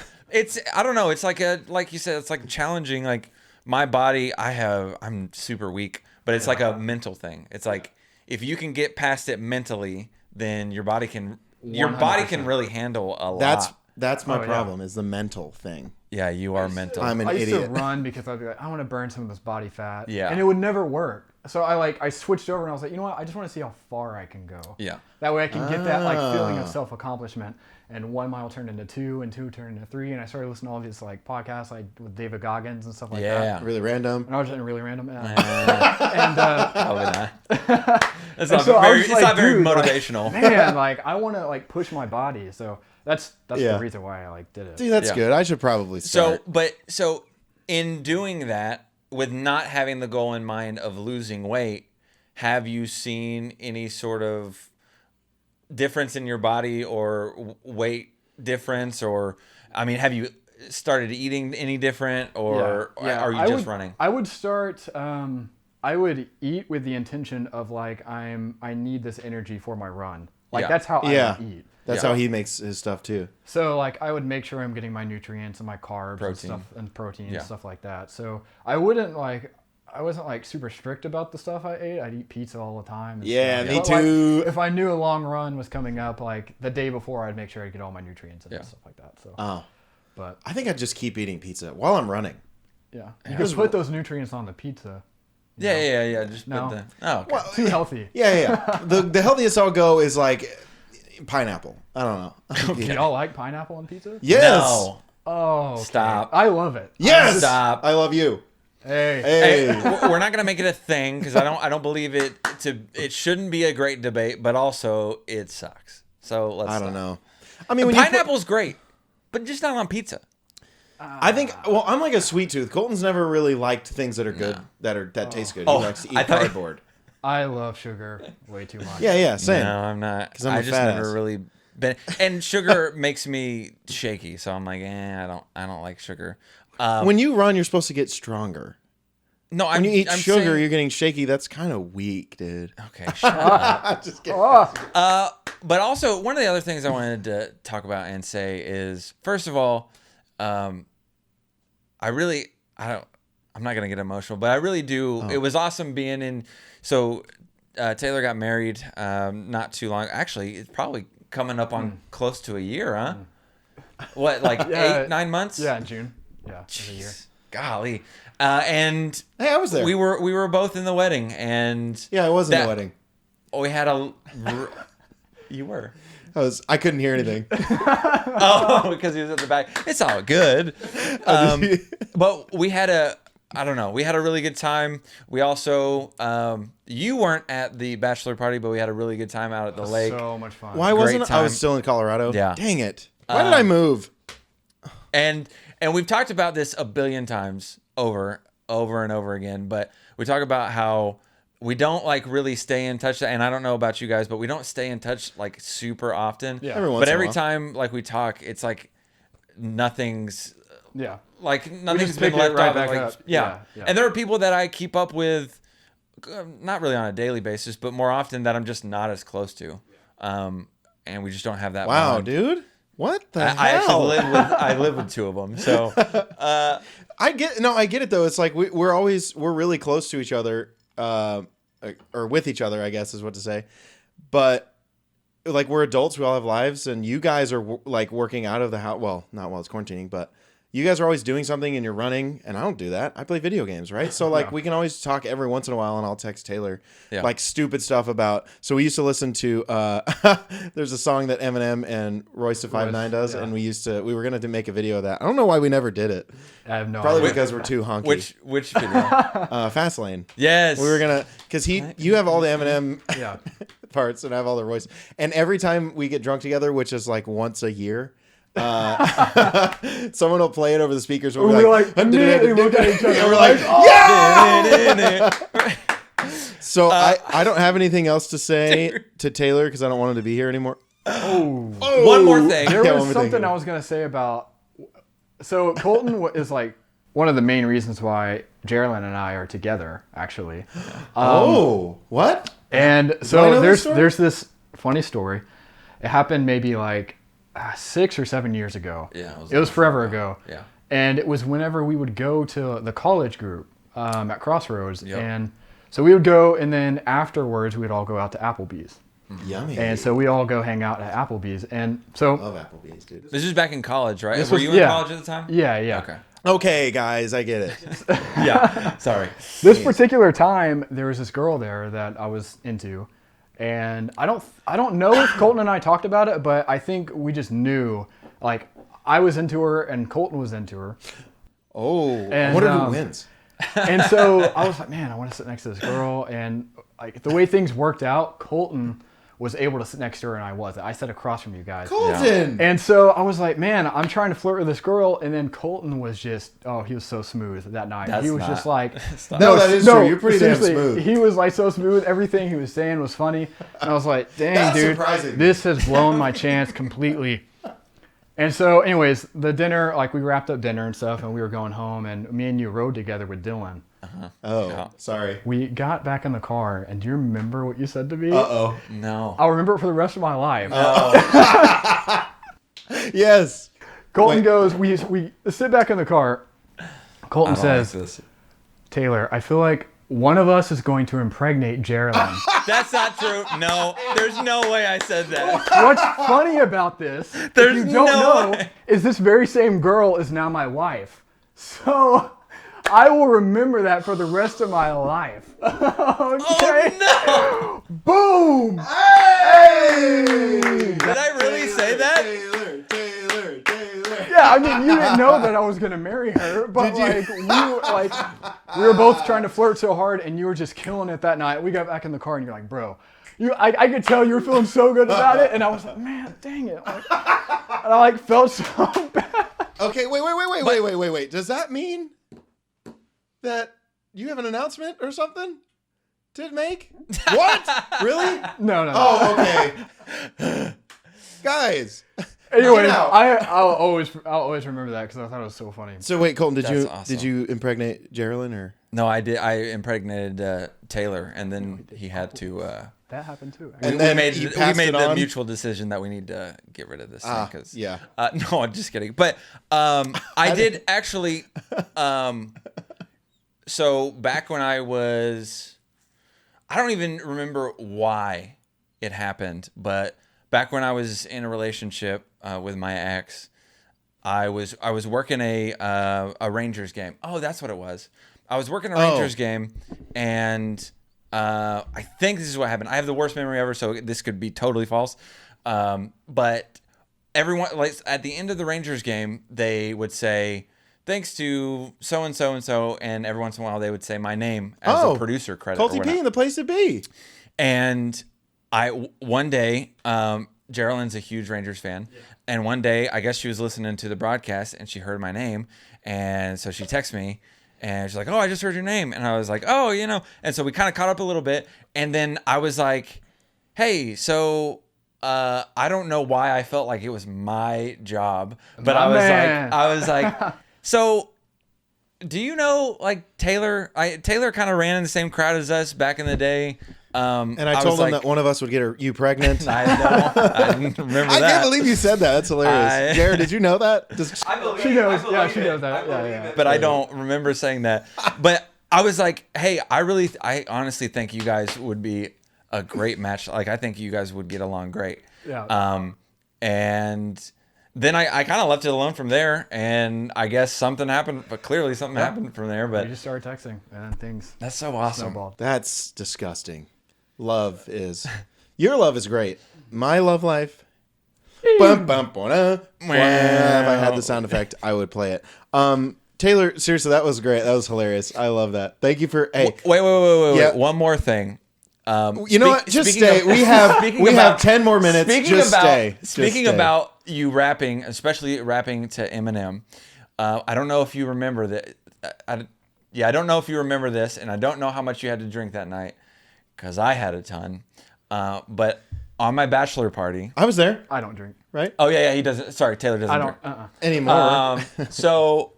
I don't know. It's like you said, it's like challenging. Like my body, I'm super weak, but it's like a mental thing. It's like if you can get past it mentally, then your body can 100%. really handle a lot. That's my problem is the mental thing. Yeah, you are mental. I'm an I used idiot. to run because I'd be like, I want to burn some of this body fat. Yeah. And it would never work. So I switched over and I was like, you know what? I just want to see how far I can go. Yeah. That way I can get that like feeling of self-accomplishment. And 1 mile turned into 2, and 2 turned into 3, and I started listening to all these like podcasts like with David Goggins and stuff like Yeah. that. Really random. And I was just really random. And Probably not. It's not so I very, was it's like, not very dude, like, motivational. man, like I want to like push my body. So that's Yeah. the reason why I like did it. See, that's Yeah. good. I should probably So, start. so in doing that, with not having the goal in mind of losing weight, have you seen any sort of difference in your body or weight difference? Or, I mean, have you started eating any different, or are you just running? I would start. I would eat with the intention of like I need this energy for my run. Like Yeah. that's how Yeah. I would eat. That's Yeah. how he makes his stuff too. So like I would make sure I'm getting my nutrients and my carbs Protein. and stuff and protein Yeah. and stuff like that. So I wouldn't like I wasn't like super strict about the stuff I ate. I'd eat pizza all the time. And Yeah, stuff. me But, too. Like, if I knew a long run was coming up, like the day before, I'd make sure I get all my nutrients in Yeah. and stuff like that. So, Oh, but I think I'd just keep eating pizza while I'm running. yeah, you can put those nutrients on the pizza. Yeah. Just No. put the. Oh, okay. Well, Too healthy. yeah. The healthiest I'll go is like pineapple. I don't know. Do y'all like pineapple on pizza? Yes. No. Oh, okay. Stop. I love it. Yes. Stop. I love you. Hey. Hey. Hey, we're not gonna make it a thing because I don't believe it. It shouldn't be a great debate, but also it sucks. So let's. I don't stop. know. I mean, when you put- Pineapple's great, but just not on pizza. I think. Well, I'm like a sweet tooth. Colton's never really liked things that are good, that taste good. He Oh, likes to I eat thought- cardboard. I love sugar way too much. Yeah, same. No, I'm not. 'Cause I'm a I just fat never ass. really been. And sugar makes me shaky, so I'm like, I don't like sugar. When you run, you're supposed to get stronger. No, When you eat I'm sugar, saying- you're getting shaky. That's kind of weak, dude. Okay, shut up. Just kidding. But also, one of the other things I wanted to talk about and say is, first of all, I'm not gonna get emotional, but I really do. Oh. It was awesome being in. So Taylor got married not too long. Actually, it's probably coming up on close to a year, huh? What, like Yeah. 8-9 months? Yeah, in June. Yeah, of the year. Jeez, golly. And Hey, I was there. we were both in the wedding, and Yeah, I was in that- the wedding. we had you were. I couldn't hear anything. Oh, because he was at the back. It's all good. But we had a really good time. We also, you weren't at the bachelor party, but we had a really good time out at the lake. So much fun. Why wasn't I? I was time. still in Colorado. Yeah. Dang it. Why did I move? And we've talked about this a billion times over and over again, but we talk about how we don't like really stay in touch. And I don't know about you guys, but we don't stay in touch like super often. Yeah. Every once But in a every while. time like we talk, it's like nothing's Yeah. like nothing's just been pick it left right off. back Like, up. yeah. Yeah. And there are people that I keep up with, not really on a daily basis, but more often that I'm just not as close to. And we just don't have that. Wow, bond. dude. What the I hell? actually live with two of them. So I get it though. It's like we're really close to each other, or with each other, I guess is what to say. But like we're adults, we all have lives, and you guys are like working out of the house. Well, not while it's quarantining, but you guys are always doing something and you're running, and I don't do that. I play video games, right? So like we can always talk every once in a while, and I'll text Taylor like stupid stuff about. So we used to listen to. There's a song that Eminem and Royce the 5'9" does, and we were gonna make a video of that. I don't know why we never did it. I have no Probably idea. because we're too honky. which video? Fastlane. Yes. We were gonna because you have all the Eminem Yeah. parts and I have all the Royce. And every time we get drunk together, which is like once a year, someone will play it over the speakers. We'll be We're like immediately look at each other. And we're like, yeah. So I don't have anything else to say to Taylor because I don't want him to be here anymore. One more thing. There Yeah, was one more something thing. I was gonna say about. So Colton is like one of the main reasons why Geraldine and I are together, actually. What? And Do I know so this story? there's this funny story. It happened maybe like 6 or 7 years ago. Yeah, it was forever ago. Yeah. And it was whenever we would go to the college group at Crossroads, Yep. and so we would go, and then afterwards we'd all go out to Applebee's. Yummy. And so we all go hang out at Applebee's, and so Love Applebee's, dude. This is back in college, right? This Were was- you in yeah. college at the time? yeah. Okay. Okay, guys, I get it. Yeah. Sorry. This particular time, there was this girl there that I was into, and I don't know if Colton and I talked about it, but I think we just knew, like, I was into her and Colton was into her, Oh, I And, wonder who wins. and so I was like, man, I want to sit next to this girl, and like the way things worked out, Colton was able to sit next to her and I wasn't. I sat across from you guys. Colton. And so I was like, man, I'm trying to flirt with this girl. And then Colton was just, he was so smooth that night. That's he was not- just like, No, that is true. You're pretty damn seriously, smooth. He was like so smooth. Everything he was saying was funny. And I was like, dang, That's dude, surprising. this has blown my chance completely. And so anyways, the dinner, like we wrapped up dinner and stuff and we were going home and me and you rode together with Dylan. Oh, Yeah. sorry. We got back in the car and do you remember what you said to me? Uh-oh. No. I'll remember it for the rest of my life. Yes. Colton Wait. goes, we sit back in the car. Colton I don't like says, this. Taylor, I feel like one of us is going to impregnate Geraldine. That's not true. No, there's no way I said that. What's funny about this, There's if you don't no know, way. is this very same girl is now my wife. So I will remember that for the rest of my life. Okay? Oh, no. Boom! Hey! Did I really say that? Taylor. Yeah, I mean, you didn't know that I was gonna marry her, but we were both trying to flirt so hard, and you were just killing it that night. We got back in the car, and you're like, bro, I could tell you were feeling so good about it, and I was like, man, dang it, and I felt so bad. Okay, wait. Does that mean that you have an announcement or something to make? What? Really? No. Oh, okay. Guys. Anyways, I'll always remember that because I thought it was so funny. So wait, Colton, That's awesome. did you impregnate Geraldine or? No, I did. I impregnated Taylor, and then he had to. That happened too. And we then made you passed it the on? mutual decision that we need to get rid of this thing. Cause, yeah. No, I'm just kidding. But I did actually. So back when I don't even remember why it happened, but back when I was in a relationship with my ex, I was working a Rangers game. Oh, that's what it was. I was working a Rangers game, and I think this is what happened. I have the worst memory ever, so this could be totally false. But everyone, like at the end of the Rangers game, they would say, "Thanks to so and so and so," and every once in a while they would say my name as a producer credit. Colty P in the place to be. And one day, Geraldine's a huge Rangers fan. Yeah. And one day, I guess she was listening to the broadcast and she heard my name. And so she texted me and she's like, "Oh, I just heard your name." And I was like, "Oh, you know." And so we kind of caught up a little bit. And then I was like, "Hey, so I don't know why I felt like it was my job, but I was like, so do you know like Taylor? Taylor kind of ran in the same crowd as us back in the day." And I told him that one of us would get you pregnant. I know. I didn't remember that. I can't believe you said that. That's hilarious. Jared, did you know that? She knows. Yeah, she knows that. Yeah. But I don't remember saying that. But I was like, hey, I honestly think you guys would be a great match. Like, I think you guys would get along great. Yeah. And then I kind of left it alone from there. And I guess something happened. But clearly something happened from there. But we just started texting and things. That's so awesome. Snowballed. That's disgusting. Your love is great. My love life. Bum, bum, ba-da. If I had the sound effect, I would play it. Taylor, seriously, that was great. That was hilarious. I love that. Thank you for. Hey, wait. Yeah. One more thing. You know what? Just stay. We have 10 more minutes. Speaking about you rapping, especially rapping to Eminem, I don't know if you remember that. I don't know if you remember this, and I don't know how much you had to drink that night, because I had a ton. But on my bachelor party, I was there. I don't drink. Right? Oh yeah, he doesn't. Sorry, Taylor doesn't. I don't drink. Anymore. So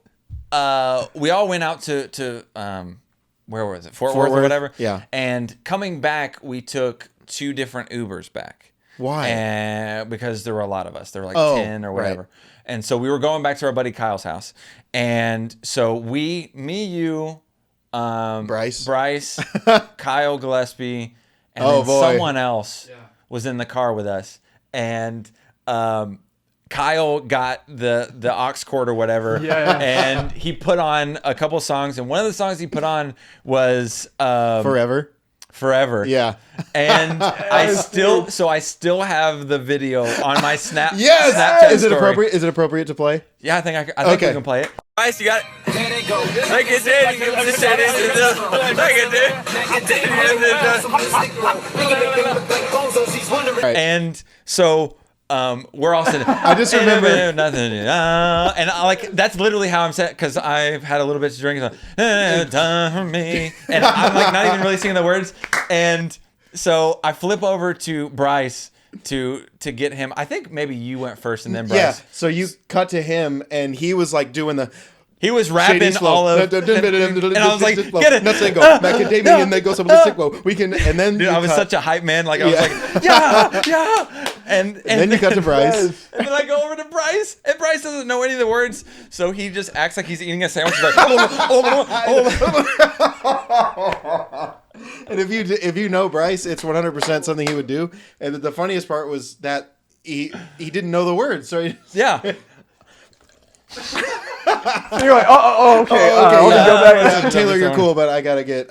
we all went out to where was it? Fort Worth or whatever. Yeah. And coming back, we took 2 different Ubers back. Why? And because there were a lot of us. There were like 10 or whatever. Right. And so we were going back to our buddy Kyle's house. And so you, Bryce, Kyle Gillespie, and then someone else was in the car with us. And Kyle got the aux cord or whatever, and he put on a couple songs, and one of the songs he put on was Forever. Yeah. And I still have the video on my Snapchat. Yes. Is it story. appropriate? Is it appropriate to play? Yeah, I think we can play it. Nice, you got it. And so we're all sitting. I just remember nothing. And that's literally how I'm set, because I've had a little bit to drink. So, time for me, and I'm like not even really singing the words. And so I flip over to Bryce to get him. I think maybe you went first and then Bryce. Yeah. So you cut to him, and he was like doing the. He was rapping all of, and I was like, get it. Nothing go macadamia and they go some well, we can, and then dude, I was such a hype man. Like I was like, yeah, and then you cut to Bryce, and then I go over to Bryce, and Bryce doesn't know any of the words, so he just acts like he's eating a sandwich. He's like, and if you know Bryce, it's 100% something he would do. And the funniest part was that he didn't know the words, so yeah. So you're like, okay. Go back. Taylor, you're cool, but I gotta get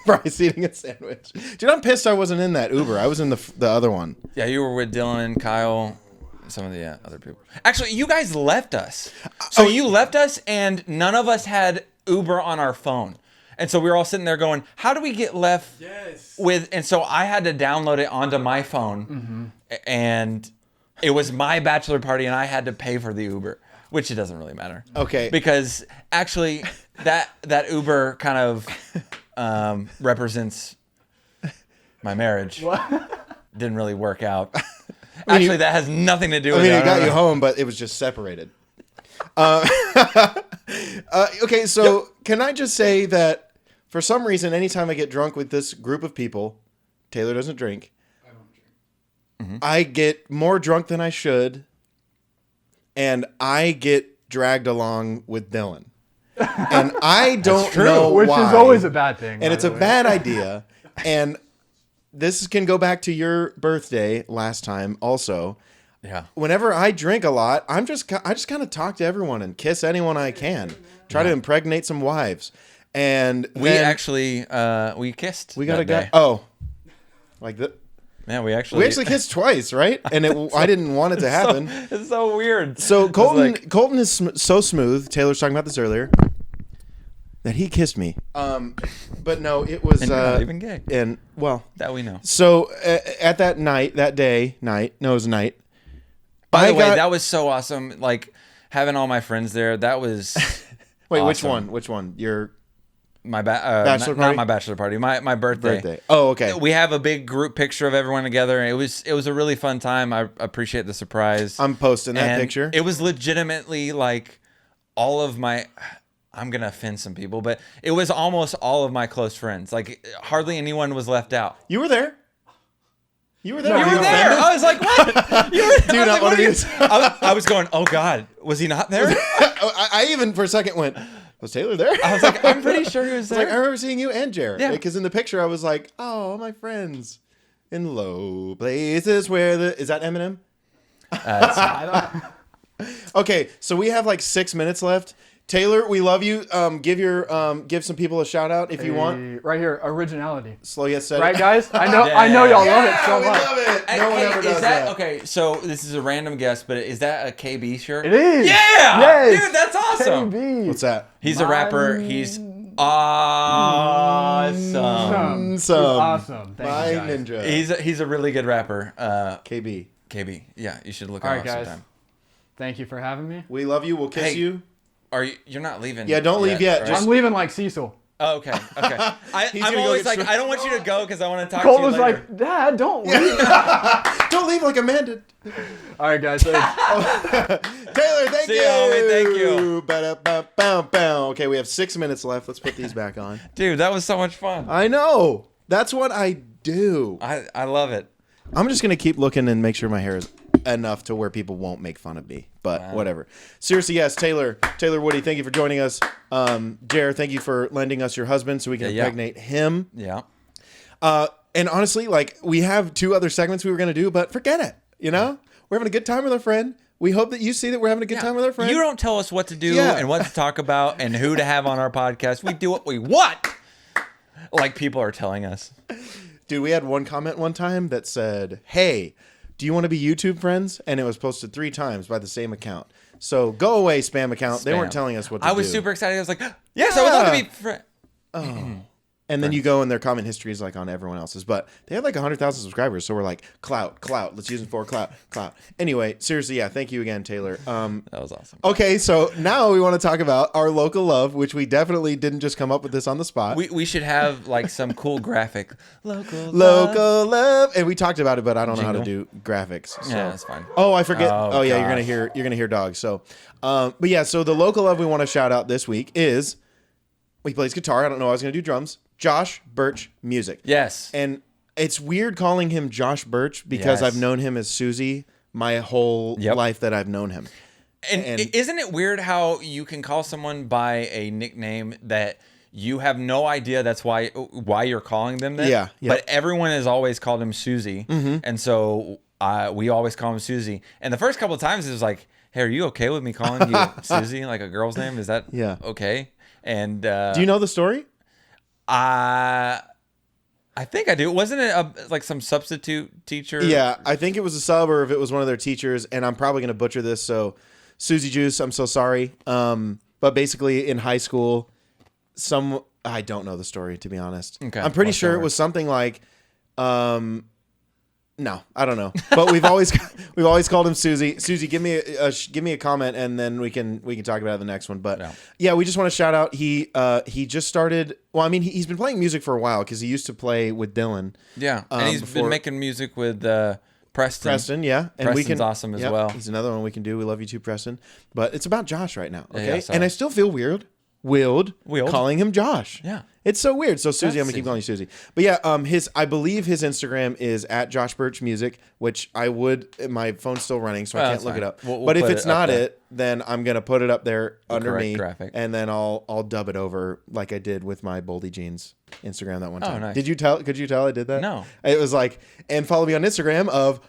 Bryce eating a sandwich. Dude, I'm pissed I wasn't in that Uber. I was in the other one. Yeah, you were with Dylan, Kyle, some of the other people. Actually, you guys left us. So you left us, and none of us had Uber on our phone. And so we were all sitting there going, how do we get left with... And so I had to download it onto my phone. And it was my bachelor party, and I had to pay for the Uber. Which it doesn't really matter. Okay. Because actually, that Uber kind of represents my marriage. What? Didn't really work out. Actually, that has nothing to do with it. I mean, it got you home, but it was just separated. Okay, so can I just say that for some reason, anytime I get drunk with this group of people, Taylor doesn't drink. I don't drink. I get more drunk than I should. And I get dragged along with Dylan. And I don't know why. Which is always a bad thing. And it's a bad idea. And this can go back to your birthday last time also. Yeah. Whenever I drink a lot, I just kind of talk to everyone and kiss anyone I can. Try to impregnate some wives. And we actually we kissed. We got a guy. Day. Oh. Like that. Man, we actually kissed twice, right? And I didn't want it to happen. It's so weird. So Colton is so smooth. Taylor was talking about this earlier. That he kissed me. But no, it was. And you're not even gay. And well, that we know. So at that night, it was night. By the way, that was so awesome. Like having all my friends there. That was. Wait, awesome. which one? My bachelor party? Not my bachelor party. My birthday. Oh, okay. We have a big group picture of everyone together. It was a really fun time. I appreciate the surprise. I'm posting that picture. It was legitimately like all of my. I'm gonna offend some people, but it was almost all of my close friends. Like hardly anyone was left out. You were there. You were there. You were there. I was like, what? You were, do you not want to be? I was going, oh God, was he not there? I even for a second went. Was Taylor there? I was like, I'm pretty sure he was there. Like, I remember seeing you and Jared. Yeah. Because in the picture, I was like, oh, my friends in low places where is that Eminem? Okay, so we have like 6 minutes left. Taylor, we love you. Give some people a shout out if you want. Right here, originality. Slow yet steady. Right, guys? I know y'all love it so much. We love it. No one ever does that. Okay, so this is a random guess, but is that a KB shirt? It is. Yeah! Yes. Dude, that's awesome. KB. What's that? He's a rapper. He's awesome. He's awesome. Thank you, guys. Ninja. He's a really good rapper. KB. Yeah, you should look All him right, up guys. sometime. Thank you for having me. We love you. We'll kiss you. You're not leaving? Yeah, don't leave yet. Right? Just I'm leaving like Cecil. Oh, okay. I'm always like, I don't want you to go because I want to talk Colton to you was later. like, Dad, don't leave. don't leave like Amanda. All right, guys. Thanks. Taylor, thank See you. you, homie, thank you. Ba-da-ba-bow-bow. Okay, we have 6 minutes left. Let's put these back on. Dude, that was so much fun. I know. That's what I do. I love it. I'm just going to keep looking and make sure my hair is enough to where people won't make fun of me. But whatever. Seriously, yes, Taylor Woody, thank you for joining us. Jared, thank you for lending us your husband so we can impregnate him. Yeah. And honestly, like, we have 2 other segments we were going to do, but forget it. You know? We're having a good time with our friend. We hope that you see that we're having a good time with our friend. You don't tell us what to do and what to talk about and who to have on our podcast. We do what we want. Like people are telling us. Dude, we had one comment one time that said, hey, do you want to be YouTube friends? And it was posted 3 times by the same account. So go away, spam account. They weren't telling us what to do. I was super excited. I was like, yes, I would love to be friends. Oh. And then you go and their comment history is like on everyone else's. But they have like 100,000 subscribers. So we're like, clout. Let's use them for clout. Anyway, seriously, yeah, thank you again, Taylor. That was awesome. Okay, so now we want to talk about our local love, which we definitely didn't just come up with this on the spot. We should have like some cool graphic. Local love. And we talked about it, but I don't know how to do graphics. So. Yeah, that's fine. Oh, I forget. Oh, yeah, gosh. you're gonna hear dogs. So, but yeah, so the local love we want to shout out this week is he plays guitar. I don't know. I was gonna do drums. Josh Birch Music. Yes. And it's weird calling him Josh Birch because Yes. I've known him as Susie my whole life that I've known him. And isn't it weird how you can call someone by a nickname that you have no idea that's why you're calling them that? Yeah. But everyone has always called him Susie. And so we always call him Susie. And the first couple of times it was like, hey, are you okay with me calling you Susie, like a girl's name? Is that okay? And do you know the story? I think I do. Wasn't it like some substitute teacher? Yeah, I think it was a sub or if it was one of their teachers, and I'm probably going to butcher this, so Susie Juice, I'm so sorry. But basically in high school, I don't know the story, to be honest. Okay, I'm pretty sure it was something like, no, I don't know. But we've always called him Susie. Susie, give me a comment, and then we can talk about the next one. But yeah, we just want to shout out. He just started. Well, I mean, he's been playing music for a while because he used to play with Dylan. Yeah, and he's been making music with Preston. Yeah, and Preston's awesome as well. He's another one we can do. We love you too, Preston. But it's about Josh right now. Okay, Yeah, and I still feel weird calling him Josh. Yeah. It's so weird. So Susie, I'm gonna Susie. keep calling you Susie. But yeah, I believe his Instagram is at Josh Birch Music, which my phone's still running, so I can't look fine. it up. We'll but if put it's it up not there. it, then I'm gonna put it up there under correct me, graphic. and then I'll dub it over like I did with my Boldy Jeans Instagram that one time. nice. Could you tell I did that? No. It was like, and follow me on Instagram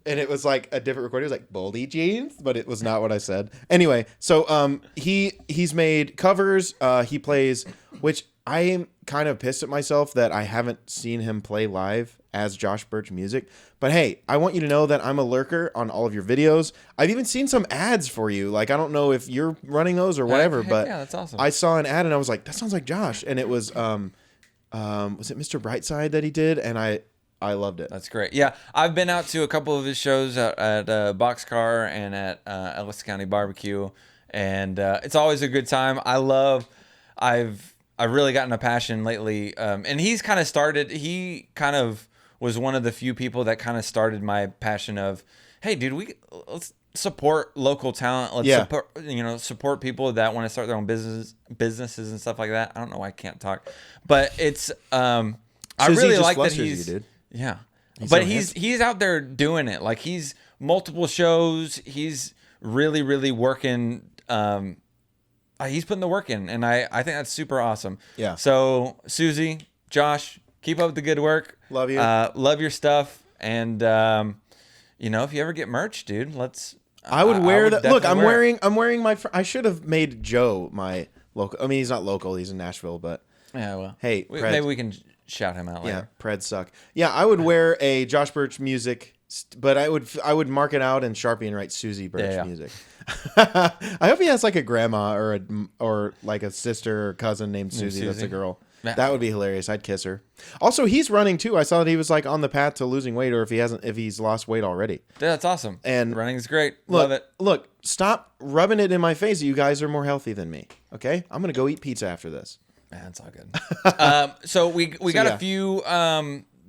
and it was like a different recording. It was like Boldy Jeans, but it was not what I said. Anyway, so he's made covers. He plays, which I am kind of pissed at myself that I haven't seen him play live as Josh Birch Music. But hey, I want you to know that I'm a lurker on all of your videos. I've even seen some ads for you. Like, I don't know if you're running those or whatever, but yeah, that's awesome. I saw an ad and I was like, that sounds like Josh. And it was it Mr. Brightside that he did? And I loved it. That's great. Yeah, I've been out to a couple of his shows at Boxcar and at Ellis County Barbecue, and it's always a good time. I've really gotten a passion lately, and he's kind of started. He kind of was one of the few people that kind of started my passion of, hey, dude, let's support local talent. Let's support people that want to start their own businesses and stuff like that. I don't know why I can't talk, but it's I really like that he's. You, dude. Yeah. But he's out there doing it. Like, he's multiple shows. He's really working. He's putting the work in, and I think that's super awesome. Yeah. So, Susie, Josh, keep up the good work. Love you. Love your stuff. And, if you ever get merch, dude, I would wear that. Look, I'm wearing. wearing my. I should have made Joe my local. I mean, he's not local. He's in Nashville, but Yeah, well. hey, maybe we can shout him out later. Yeah, Preds suck. Yeah, I would wear a Josh Birch Music, but I would mark it out in Sharpie and write Susie Birch Music. I hope he has like a grandma or like a sister or cousin named Susie. That's a girl. Yeah. That would be hilarious. I'd kiss her. Also, he's running too. I saw that he was like on the path to losing weight, or if he's lost weight already. Yeah, that's awesome. And running is great. Look, Love it. Look, stop rubbing it in my face that you guys are more healthy than me. Okay, I'm gonna go eat pizza after this. Man, it's all good. So we got yeah. a few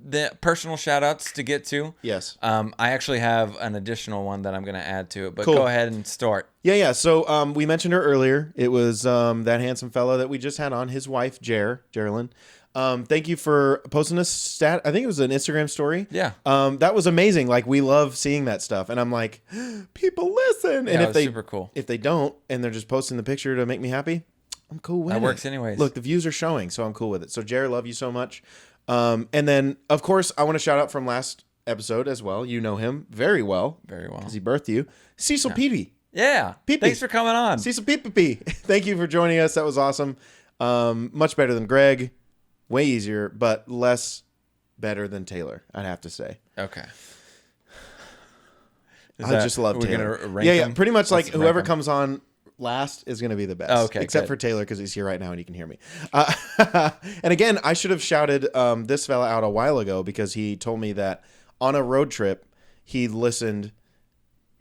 the personal shout outs to get to. Yes. I actually have an additional one that I'm going to add to it, but Cool. go ahead and start. Yeah. So we mentioned her earlier. It was that handsome fella that we just had on, his wife, Geraldine. Thank you for posting a stat. I think it was an Instagram story. Yeah. That was amazing. Like, we love seeing that stuff. And I'm like, people listen. Yeah, And it was super cool. If they don't, and they're just posting the picture to make me happy, I'm cool with it. That works anyways. Look, the views are showing, so I'm cool with it. So, Jared, love you so much. And then, of course, I want to shout out from last episode as well. You know him very well. Very well. Because he birthed you. Cecil Peavy. Yeah. Pee-pee. Thanks for coming on. Cecil Pee. Thank you for joining us. That was awesome. Much better than Greg. Way easier, but less better than Taylor, I'd have to say. Okay. I just love Taylor. Gonna rank Yeah, them? pretty much like Let's rank whoever them. comes on last is going to be the best. Oh, okay, except good. for Taylor because he's here right now and he can hear me. And again, I should have shouted this fella out a while ago because he told me that on a road trip he listened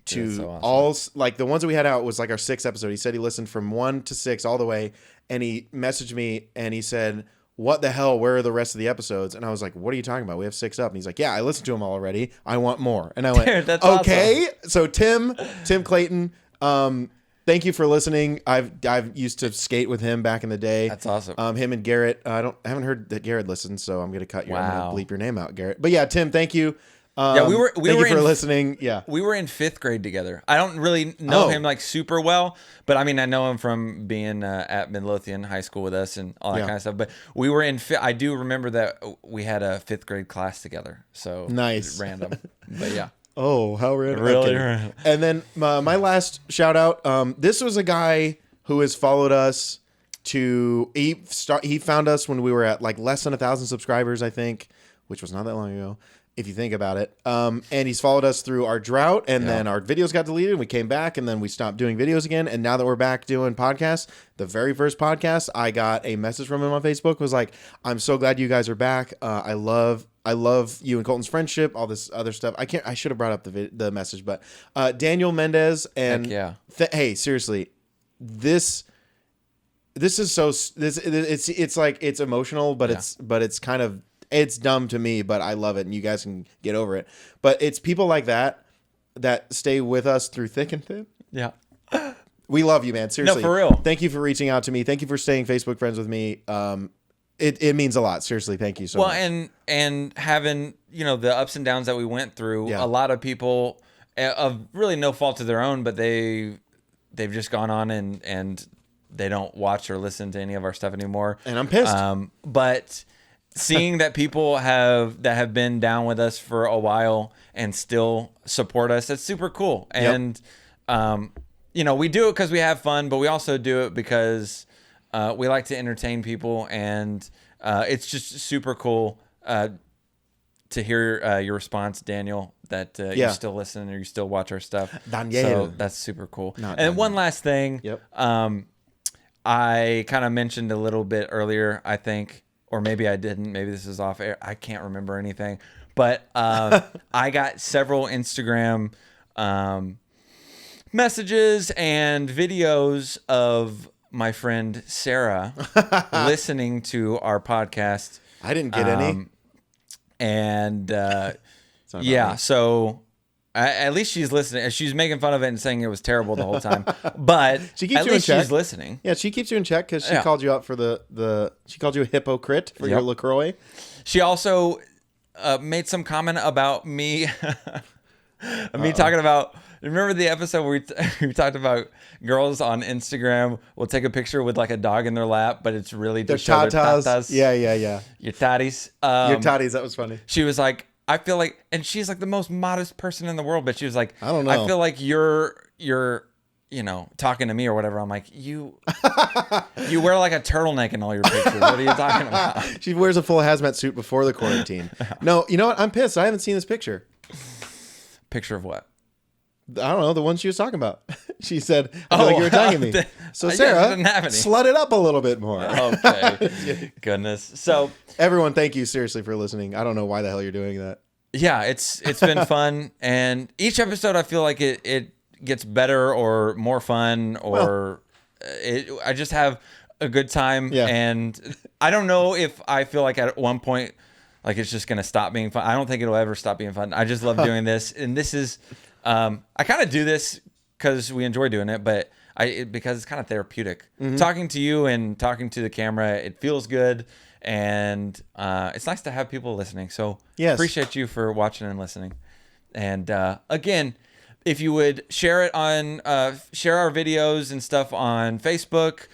to That's so awesome. all, like the ones that we had out was like our 6th episode. He said he listened from 1 to 6 all the way, and he messaged me and he said, "What the hell? Where are the rest of the episodes?" And I was like, "What are you talking about? We have 6 up." And he's like, "Yeah, I listened to them all already. I want more." And I went, Dude, that's "Okay." So Tim Clayton, thank you for listening. I've used to skate with him back in the day. That's awesome. Him and Garrett. I haven't heard that Garrett listens, so I'm gonna cut you. I'm Wow. gonna bleep your name out, Garrett. But yeah, Tim, thank you. Yeah, we were thank you for in- listening. Yeah. We were in 5th grade together. I don't really know Oh. him like super well, but I mean, I know him from being at Midlothian High School with us and all that Yeah. kind of stuff. But we were in. I do remember that we had a 5th grade class together. So Nice. random, but yeah. Oh, how random. Really Okay. random. And then my last shout out. This was a guy who has followed us he found us when we were at like less than 1,000 subscribers, I think, which was not that long ago, if you think about it. And he's followed us through our drought, and then our videos got deleted, and we came back, and then we stopped doing videos again. And now that we're back doing podcasts, the very first podcast, I got a message from him on Facebook, was like, "I'm so glad you guys are back. I love you and Colton's friendship, all this other stuff." I should have brought up the message, but Daniel Mendez and Heck yeah. Hey, seriously, this is so it's like it's emotional, but it's kind of, it's dumb to me, but I love it, and you guys can get over it. But it's people like that stay with us through thick and thin. Yeah. We love you, man. Seriously. No, for real. Thank you for reaching out to me. Thank you for staying Facebook friends with me. It means a lot. Seriously, thank you so much. And having, the ups and downs that we went through, Yeah. a lot of people of really no fault of their own, but they've just gone on and they don't watch or listen to any of our stuff anymore. And I'm pissed. But seeing that people have been down with us for a while and still support us, that's super cool. And we do it because we have fun, but we also do it because we like to entertain people, and it's just super cool to hear your response, Daniel, that you still listen or you still watch our stuff. Daniel. So that's super cool. Not And Daniel. one last thing. Yep. I kind of mentioned a little bit earlier, I think, or maybe I didn't. Maybe this is off air. I can't remember anything. But I got several Instagram messages and videos of my friend Sarah listening to our podcast. I didn't get any. And not about yeah, me. so at least she's listening. She's making fun of it and saying it was terrible the whole time. But She keeps at you in least check. she's listening. Yeah, she keeps you in check because she Yeah. called you out for she called you a hypocrite for your Yep. LaCroix. She also made some comment about me, talking about. Remember the episode where we talked about girls on Instagram will take a picture with like a dog in their lap, but it's really Their to show their tatas. tatas. Yeah. Your tatties. Your tatties, that was funny. She was like, I feel like, and she's like the most modest person in the world, but she was like, I don't know. I feel like you're talking to me or whatever. I'm like, you wear like a turtleneck in all your pictures. What are you talking about? She wears a full hazmat suit before the quarantine. No, you know what? I'm pissed. I haven't seen this picture. Picture of what? I don't know, the one she was talking about. She said, I feel like you were talking to me. So I Sarah, didn't have any. slut it up a little bit more. Okay. Goodness. So Everyone, thank you seriously for listening. I don't know why the hell you're doing that. yeah, it's been fun, and each episode I feel like it gets better or more fun, or I just have a good time. Yeah. And I don't know if I feel like at one point like it's just gonna stop being fun. I don't think it'll ever stop being fun. I just love doing this, and this is I kind of do this because we enjoy doing it, but because it's kind of therapeutic. Talking to you and talking to the camera, it feels good. And it's nice to have people listening. So Yes. appreciate you for watching and listening. And again, if you would share it on, share our videos and stuff on Facebook.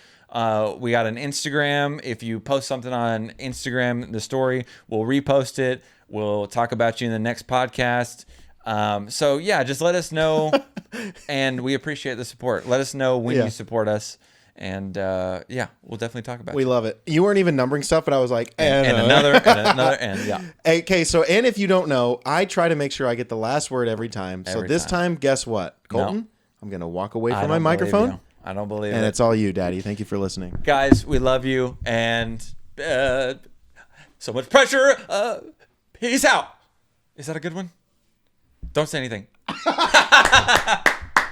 We got an Instagram. If you post something on Instagram, the story, we'll repost it. We'll talk about you in the next podcast. So yeah, just let us know. And we appreciate the support. Let us know when you support us. And yeah, we'll definitely talk about We it. love it. You weren't even numbering stuff, but I was like, And another, and yeah. Okay, so, and if you don't know, I try to make sure I get the last word every time. So Every this time. time, guess what? Colton, No. I'm going to walk away I from my don't believe microphone. you. I don't believe And it. it's all you, Daddy. Thank you for listening. Guys, we love you. And so much pressure. Peace out. Is that a good one? Don't say anything.